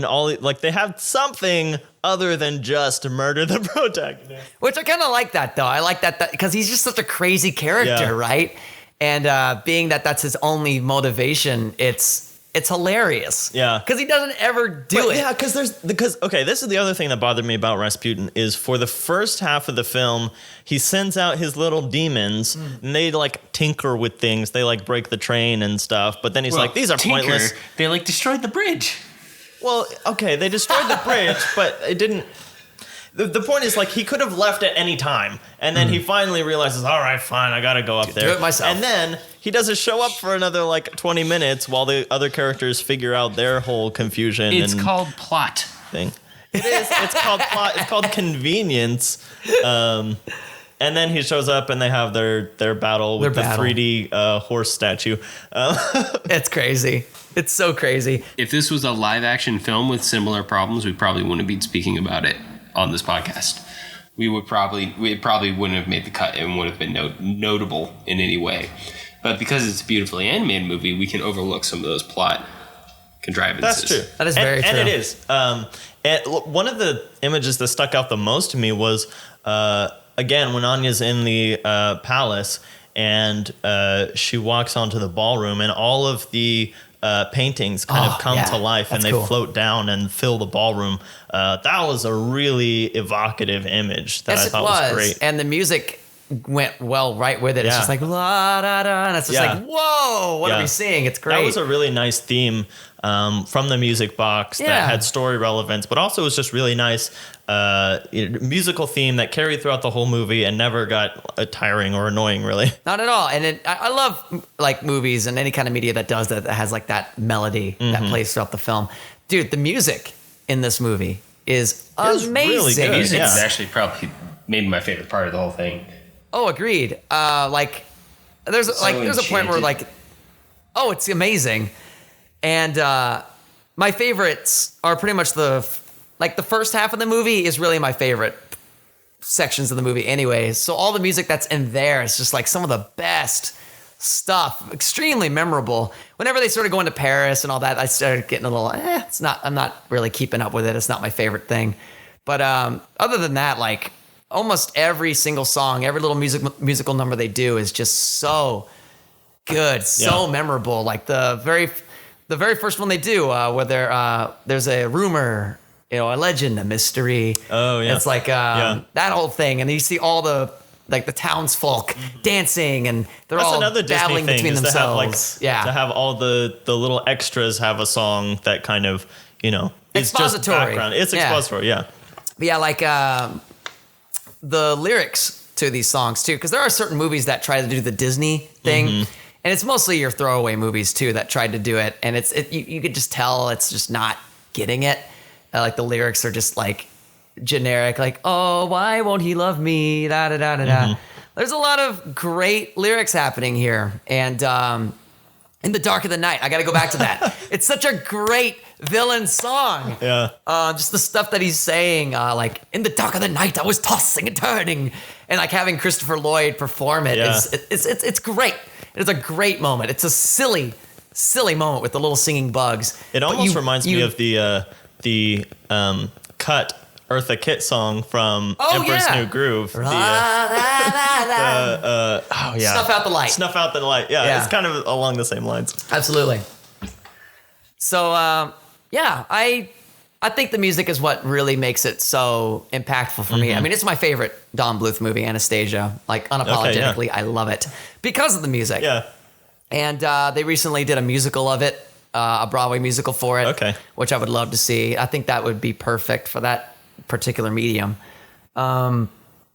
all, like, they have something other than just murder the protagonist. Which I kind of like that, though. I like that because he's just such a crazy character, Yeah. right? And being that that's his only motivation, it's hilarious. Yeah. Because he doesn't ever do it. Yeah, because this is the other thing that bothered me about Rasputin is for the first half of the film, he sends out his little demons and they like tinker with things. They like break the train and stuff. But then he's like, these are pointless. They like destroyed the bridge. Well, okay, they destroyed the bridge, but it didn't. The point is, like, he could have left at any time, and then he finally realizes, all right, fine, I gotta go up there. do it myself. And then he doesn't show up for another, like, 20 minutes while the other characters figure out their whole confusion It's and called plot. thing. It is. It's called plot. It's called convenience. And then he shows up, and they have their battle with Their the battle. 3D horse statue. It's crazy. It's so crazy. If this was a live action film with similar problems, we probably wouldn't be speaking about it on this podcast. It probably wouldn't have made the cut and would have been notable in any way. But because it's a beautifully animated movie, we can overlook some of those plot contrivances. That's true. That is very And true. it is. And one of the images that stuck out the most to me was, again, when Anya's in the palace and she walks onto the ballroom and all of the paintings kind of come to life and that's they cool. float down and fill the ballroom. That was a really evocative image that I thought was great. And the music went well right with it. It's Yeah. just like la da da, and it's just Yeah. like, whoa, what are Yeah. we seeing? It's great. That was a really nice theme from the music box Yeah. that had story relevance, but also was just really nice musical theme that carried throughout the whole movie and never got tiring or annoying, really. Not at all. And I love like movies and any kind of media that does that has like that melody that plays throughout the film. Dude, the music in this movie is was amazing. really good. Music Yeah. is actually probably maybe my favorite part of the whole thing. Oh, agreed. Like there's a point where enchanted. like, oh, it's amazing. And my favorites are pretty much the first half of the movie is really my favorite sections of the movie anyways. So all the music that's in there is just like some of the best stuff, extremely memorable. Whenever they started going to Paris and all that, I started getting a little, I'm not really keeping up with it. It's not my favorite thing. But other than that, like almost every single song, every little musical number they do is just so good, so memorable. Like the very first one they do, where there's a rumor, a legend, a mystery. Oh, yeah. It's like that whole thing, and you see all the townsfolk dancing, and they're That's all another Disney battling thing between is themselves. to have all the little extras have a song that kind of, is just Expository. background. It's Yeah. expository, yeah. But yeah, like the lyrics to these songs too, because there are certain movies that try to do the Disney thing, and it's mostly your throwaway movies too that tried to do it, and you could just tell it's just not getting it. Like the lyrics are just like generic, like "Oh, why won't he love me?" Da da da da da. There's a lot of great lyrics happening here, and "In the Dark of the Night," I got to go back to that. It's such a great villain song. Yeah. Just the stuff that he's saying, like "In the dark of the night, I was tossing and turning," and like having Christopher Lloyd perform it Yeah. it's great. It's a great moment. It's a silly moment with the little singing bugs. It But almost reminds me of the Cut Eartha Kitt song from Emperor's New Groove. Snuff out the light. Snuff out the light. Yeah, Yeah. it's kind of along the same lines. Absolutely. So I think the music is what really makes it so impactful for me. I mean, it's my favorite Don Bluth movie, Anastasia. Like unapologetically, I love it because of the music. Yeah. And they recently did a musical of it, a Broadway musical for it. Okay. Which I would love to see. I think that would be perfect for that particular medium. But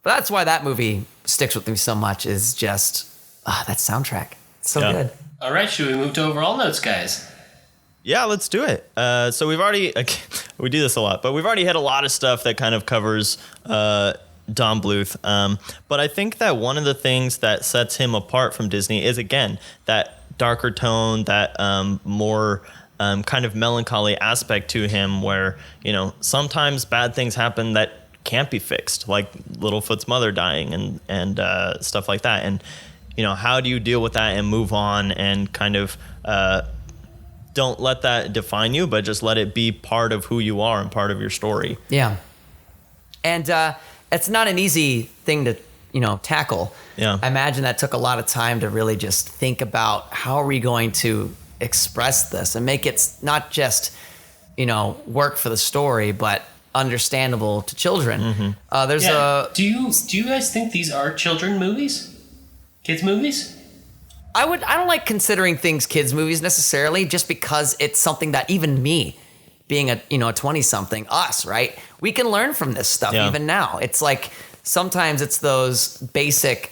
that's why that movie sticks with me so much, is just that soundtrack. It's so good. All right, should we move to overall notes, guys? Yeah, let's do it. So we've already, we do this a lot, but we've already hit a lot of stuff that kind of covers Don Bluth. But I think that one of the things that sets him apart from Disney is, again, that darker tone, that more kind of melancholy aspect to him where, sometimes bad things happen that can't be fixed, like Littlefoot's mother dying and stuff like that. And, how do you deal with that and move on and kind of don't let that define you, but just let it be part of who you are and part of your story. Yeah. And it's not an easy thing to, tackle. Yeah. I imagine that took a lot of time to really just think about how are we going to express this and make it not just, work for the story, but understandable to children. Mm-hmm. Do you guys think these are children movies? Kids movies? I don't like considering things kids movies necessarily, just because it's something that even me, being a 20-something, us, right? We can learn from this stuff even now. It's like sometimes it's those basic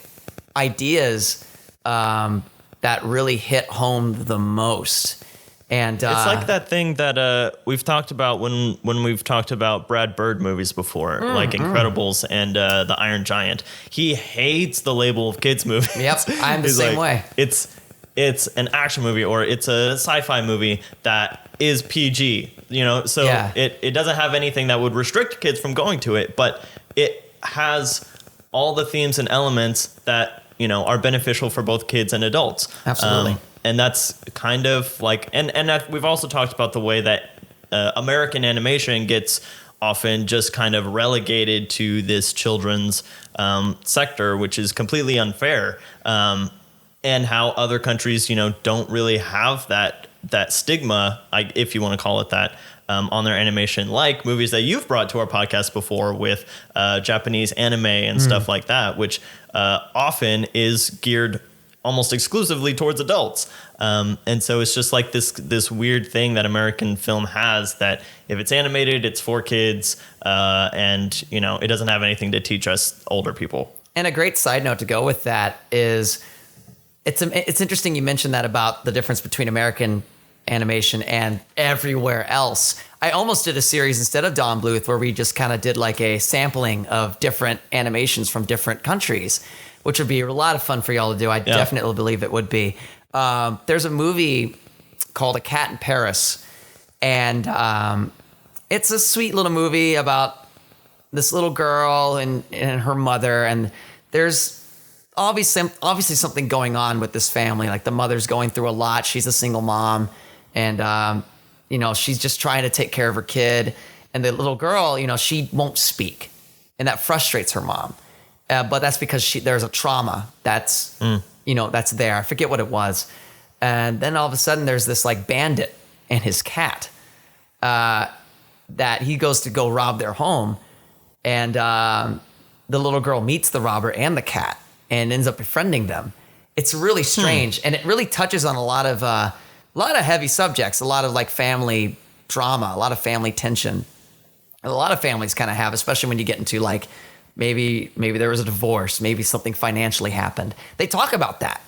ideas that really hit home the most. And it's like that thing that we've talked about when we've talked about Brad Bird movies before, like Incredibles and The Iron Giant. He hates the label of kids movie. Yep, I'm the same way. It's an action movie or it's a sci-fi movie that is PG, so it doesn't have anything that would restrict kids from going to it, but it has all the themes and elements that are beneficial for both kids and adults. Absolutely. And that's kind of like, and that we've also talked about the way that American animation gets often just kind of relegated to this children's sector, which is completely unfair. And how other countries, don't really have that stigma, if you want to call it that, on their animation, like movies that you've brought to our podcast before with Japanese anime and stuff like that, which often is geared almost exclusively towards adults. And so it's just like this weird thing that American film has, that if it's animated, it's for kids, and it doesn't have anything to teach us older people. And a great side note to go with that is it's interesting you mentioned that about the difference between American animation and everywhere else. I almost did a series instead of Don Bluth where we just kind of did like a sampling of different animations from different countries, which would be a lot of fun for y'all to do. I definitely believe it would be. There's a movie called A Cat in Paris, and it's a sweet little movie about this little girl and her mother, and there's obviously something going on with this family. Like the mother's going through a lot. She's a single mom, and she's just trying to take care of her kid. And the little girl, she won't speak, and that frustrates her mom. But that's because there's a trauma that's that's there. I forget what it was. And then all of a sudden, there's this like bandit and his cat that he goes to go rob their home, and the little girl meets the robber and the cat and ends up befriending them. It's really strange, and it really touches on a lot of heavy subjects, a lot of like family drama, a lot of family tension. A lot of families kind of have, especially when you get into like maybe there was a divorce, maybe something financially happened. They talk about that,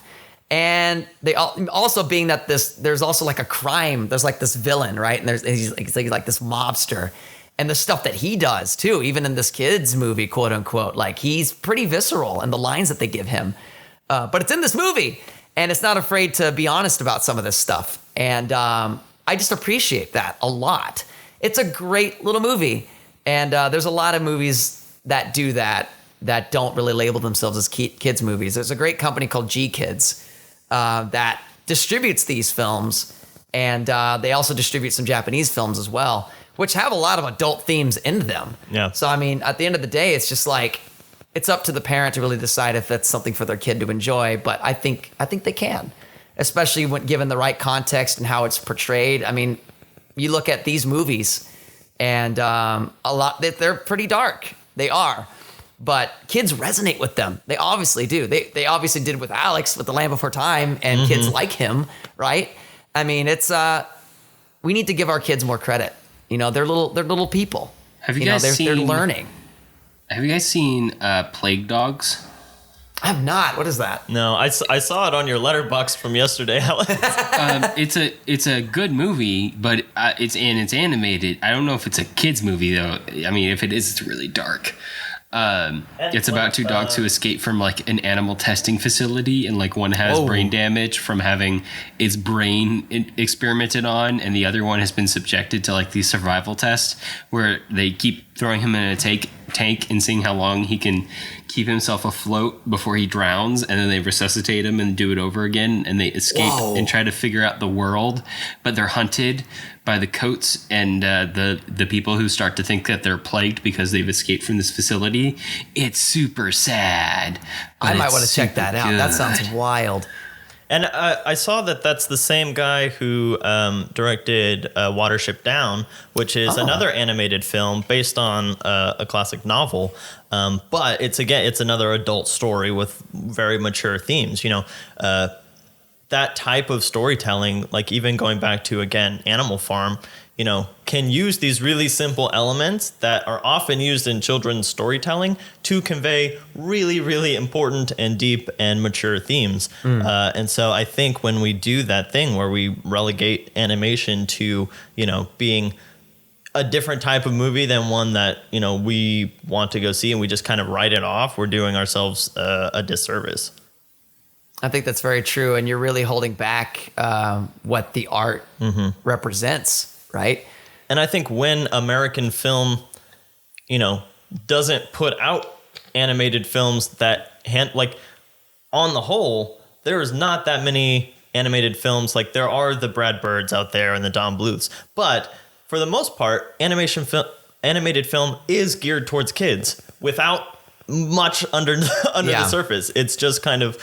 and they also being that there's also like a crime. There's like this villain, right? And he's like this mobster. And the stuff that he does too, even in this kid's movie, quote unquote, like he's pretty visceral in the lines that they give him. But it's in this movie, and it's not afraid to be honest about some of this stuff. And I just appreciate that a lot. It's a great little movie. And there's a lot of movies that do that don't really label themselves as kids movies. There's a great company called G Kids that distributes these films. And they also distribute some Japanese films as well, which have a lot of adult themes in them. Yeah. So, I mean, at the end of the day, it's just like, it's up to the parent to really decide if that's something for their kid to enjoy. But I think they can, especially when given the right context and how it's portrayed. I mean, you look at these movies, and they're pretty dark. They are. But kids resonate with them. They obviously do. They obviously did with Alex, with The Land Before Time, and kids like him, right? I mean, it's we need to give our kids more credit. They're little people. Have you guys seen? They're learning. Have you guys seen Plague Dogs? I have not. What is that? No, I saw it on your letterbox from yesterday, Alex. It's a good movie, but it's animated. I don't know if it's a kids movie though. I mean, if it is, it's really dark. It's about two dogs who escape from like an animal testing facility, and like one has brain damage from having its brain experimented on, and the other one has been subjected to like these survival tests where they keep throwing him in a tank and seeing how long he can keep himself afloat before he drowns, and then they resuscitate him and do it over again, and they escape and try to figure out the world, but they're hunted by the coats and the people who start to think that they're plagued because they've escaped from this facility. It's super sad. I might want to check that out. That sounds wild. And I saw that that's the same guy who directed Watership Down, which is another animated film based on a classic novel. But it's another adult story with very mature themes. You know, that type of storytelling, like even going back to, again, Animal Farm, you know, can use these really simple elements that are often used in children's storytelling to convey really, really important and deep and mature themes. And so I think when we do that thing where we relegate animation to, you know, being a different type of movie than one that, you know, we want to go see and we just kind of write it off, we're doing ourselves a disservice. I think that's very true. And you're really holding back what the art represents, right? And I think when American film, you know, doesn't put out animated films that like on the whole, there is not that many animated films. Like there are the Brad Birds out there and the Don Bluths, but for the most part, animated film is geared towards kids without much under the surface. It's just kind of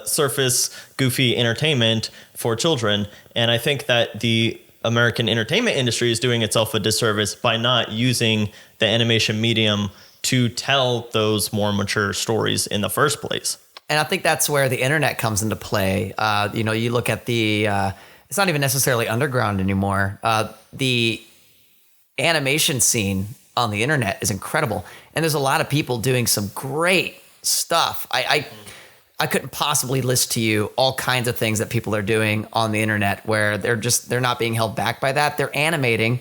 surface goofy entertainment for children. And I think that the American entertainment industry is doing itself a disservice by not using the animation medium to tell those more mature stories in the first place. And I think that's where the internet comes into play. You know, you look at the, it's not even necessarily underground anymore. The animation scene on the internet is incredible. And there's a lot of people doing some great stuff. I couldn't possibly list to you all kinds of things that people are doing on the internet where they're not being held back by that. They're animating.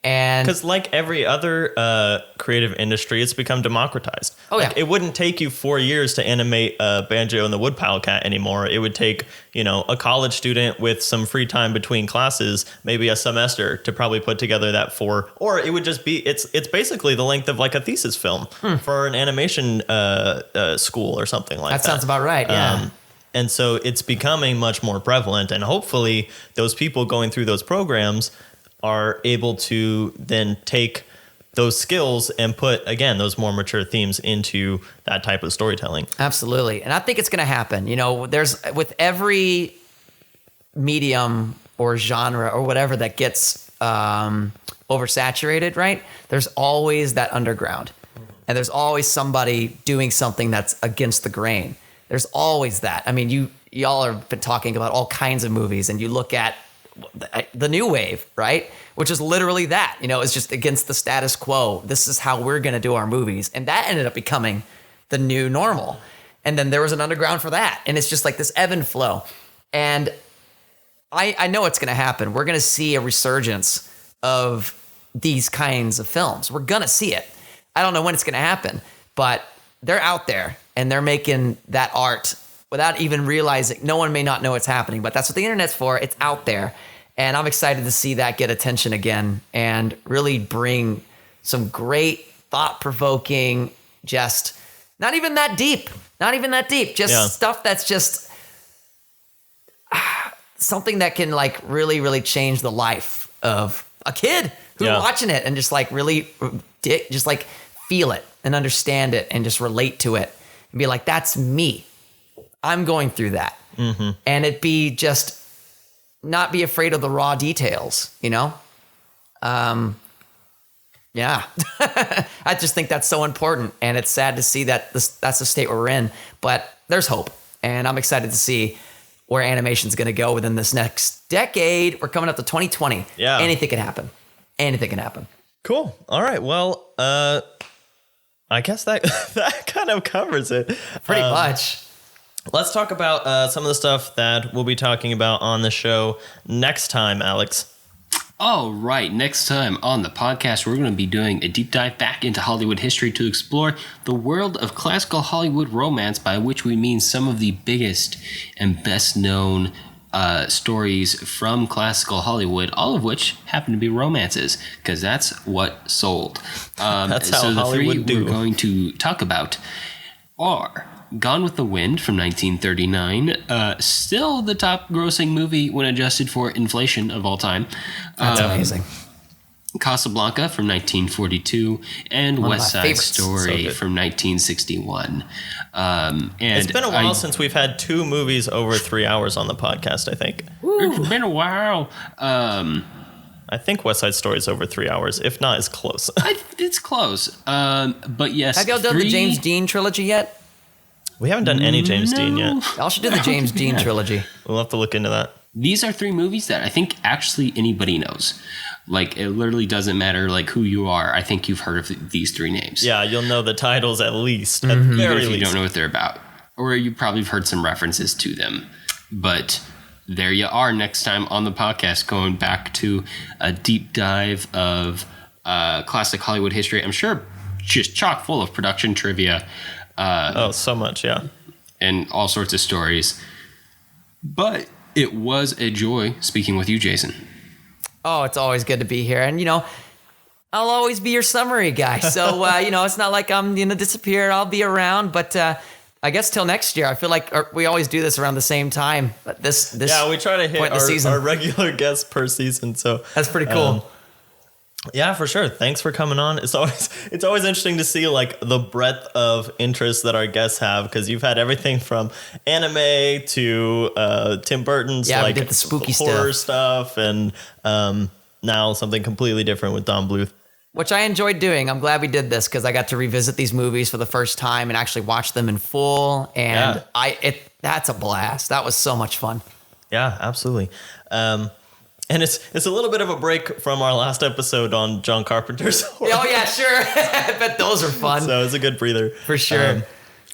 And because like every other creative industry, it's become democratized. Like, it wouldn't take you 4 years to animate Banjo and the Woodpile Cat anymore. It would take, you know, a college student with some free time between classes, maybe a semester, to probably put together that or it would just be, it's basically the length of like a thesis film for an animation school or something like that. That sounds about right, yeah. And so it's becoming much more prevalent, and hopefully those people going through those programs are able to then take those skills and put, again, those more mature themes into that type of storytelling. Absolutely. And I think it's going to happen. You know, there's with every medium or genre or whatever that gets oversaturated, right? There's always that underground. And there's always somebody doing something that's against the grain. There's always that. I mean, y'all have been talking about all kinds of movies, and you look at the new wave, right? Which is literally that, you know, it's just against the status quo. This is how we're going to do our movies. And that ended up becoming the new normal. And then there was an underground for that. And it's just like this ebb and flow. And I know it's going to happen. We're going to see a resurgence of these kinds of films. We're going to see it. I don't know when it's going to happen, but they're out there and they're making that art without even realizing. No one may not know it's happening, but that's what the internet's for. It's out there. And I'm excited to see that get attention again and really bring some great thought-provoking, just not even that deep, just stuff that's just something that can like really, really change the life of a kid who's watching it and just like really just like feel it and understand it and just relate to it and be like, that's me. I'm going through that. And it be just not be afraid of the raw details, you know? Yeah. I just think that's so important. And it's sad to see that that's the state we're in, but there's hope. And I'm excited to see where animation's going to go within this next decade. We're coming up to 2020. Yeah. Anything can happen. Anything can happen. Cool. All right. Well, I guess that kind of covers it. Pretty much. Let's talk about some of the stuff that we'll be talking about on the show next time, Alex. All right, next time on the podcast, we're going to be doing a deep dive back into Hollywood history to explore the world of classical Hollywood romance, by which we mean some of the biggest and best known stories from classical Hollywood, all of which happen to be romances, because that's what sold. That's how so the Hollywood three do. we're going to talk about are Gone with the Wind from 1939, still the top grossing movie when adjusted for inflation of all time. That's amazing. Casablanca from 1942, and One of West my Side favorites. Story So good. from 1961. And It's been a while since we've had 2 movies over 3 hours on the podcast, I think. It's been a while. I think West Side Story is over 3 hours. If not, it's close. It's close. But yes. Have y'all done the James Dean trilogy yet? We haven't done any James Dean yet. Y'all should do the James Dean trilogy. We'll have to look into that. These are 3 movies that I think actually anybody knows. Like, it literally doesn't matter like who you are. I think you've heard of these 3 names. Yeah, you'll know the titles at least. At the Even very if you least. don't know what they're about. Or you probably have heard some references to them. But there you are next time on the podcast, going back to a deep dive of classic Hollywood history. I'm sure just chock full of production trivia. So much, yeah. And all sorts of stories. But it was a joy speaking with you, Jason. Oh, it's always good to be here. And, I'll always be your summary guy. So, it's not like I'm going to disappear. I'll be around. But I guess till next year. I feel like we always do this around the same time. But this Yeah, we try to hit point in the season. our regular guests per season. So That's pretty cool. yeah, for sure. Thanks for coming on. It's always interesting to see like the breadth of interest that our guests have, because you've had everything from anime to Tim Burton's Yeah, we like did the spooky horror stuff, and now something completely different with Don Bluth. Which I enjoyed doing. I'm glad we did this because I got to revisit these movies for the first time and actually watch them in full. And that's a blast. That was so much fun. Yeah, absolutely. And it's a little bit of a break from our last episode on John Carpenter's horror. Oh, yeah, sure. I bet those are fun. So it's a good breather. For sure.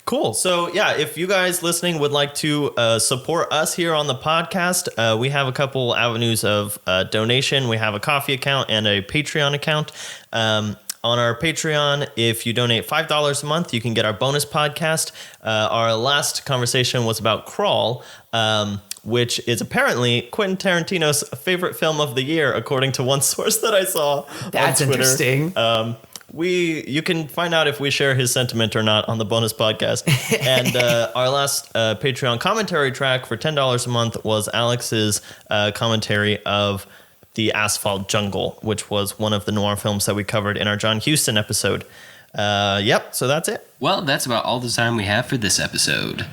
Cool. So yeah, if you guys listening would like to support us here on the podcast, we have a couple avenues of donation. We have a coffee account and a Patreon account. On our Patreon, if you donate $5 a month, you can get our bonus podcast. Our last conversation was about Crawl, which is apparently Quentin Tarantino's favorite film of the year, according to one source that I saw That's on Twitter. interesting. You can find out if we share his sentiment or not on the bonus podcast. And our last Patreon commentary track for $10 a month was Alex's commentary of The Asphalt Jungle, which was one of the noir films that we covered in our John Huston episode. Yep, so that's it. Well, that's about all the time we have for this episode.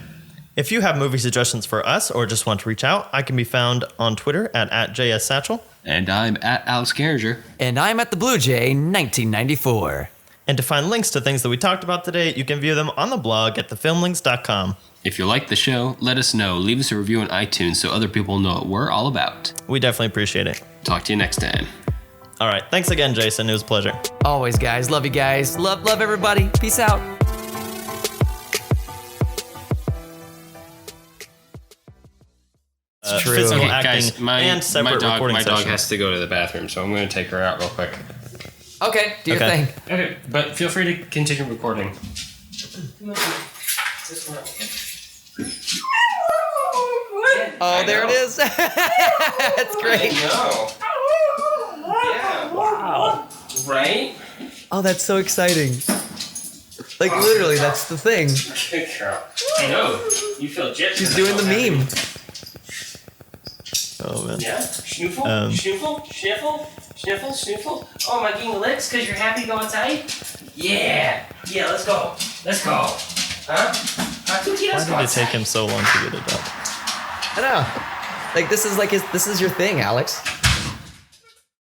If you have movie suggestions for us or just want to reach out, I can be found on Twitter at JSSatchel. And I'm at Alex Garinger. And I'm at the Blue Jay 1994. And to find links to things that we talked about today, you can view them on the blog at thefilmlinks.com. If you like the show, let us know. Leave us a review on iTunes so other people know what we're all about. We definitely appreciate it. Talk to you next time. All right. Thanks again, Jason. It was a pleasure. Always, guys. Love you guys. Love everybody. Peace out. True. Physical Okay, acting guys, and separate recording my dog sessions. has to go to the bathroom, so I'm going to take her out real quick. Okay, do your Okay. thing. Okay, but feel free to continue recording. Oh, there it is. That's great. No. Yeah. Wow. Right? Oh, that's so exciting. Like, literally, that's the thing. Good girl. I know. You feel jet. She's doing the meme. Oh, man. Yeah? Schnoofle? Um, Schnoofle? Sniffle? Sniffle? Sniffle? Oh, am I getting licks because you're happy to go outside? Yeah. Yeah, let's go. Let's go. Huh? Cookie, Why let's did go it outside. take him so long to get it up? I know. Like, this is your thing, Alex.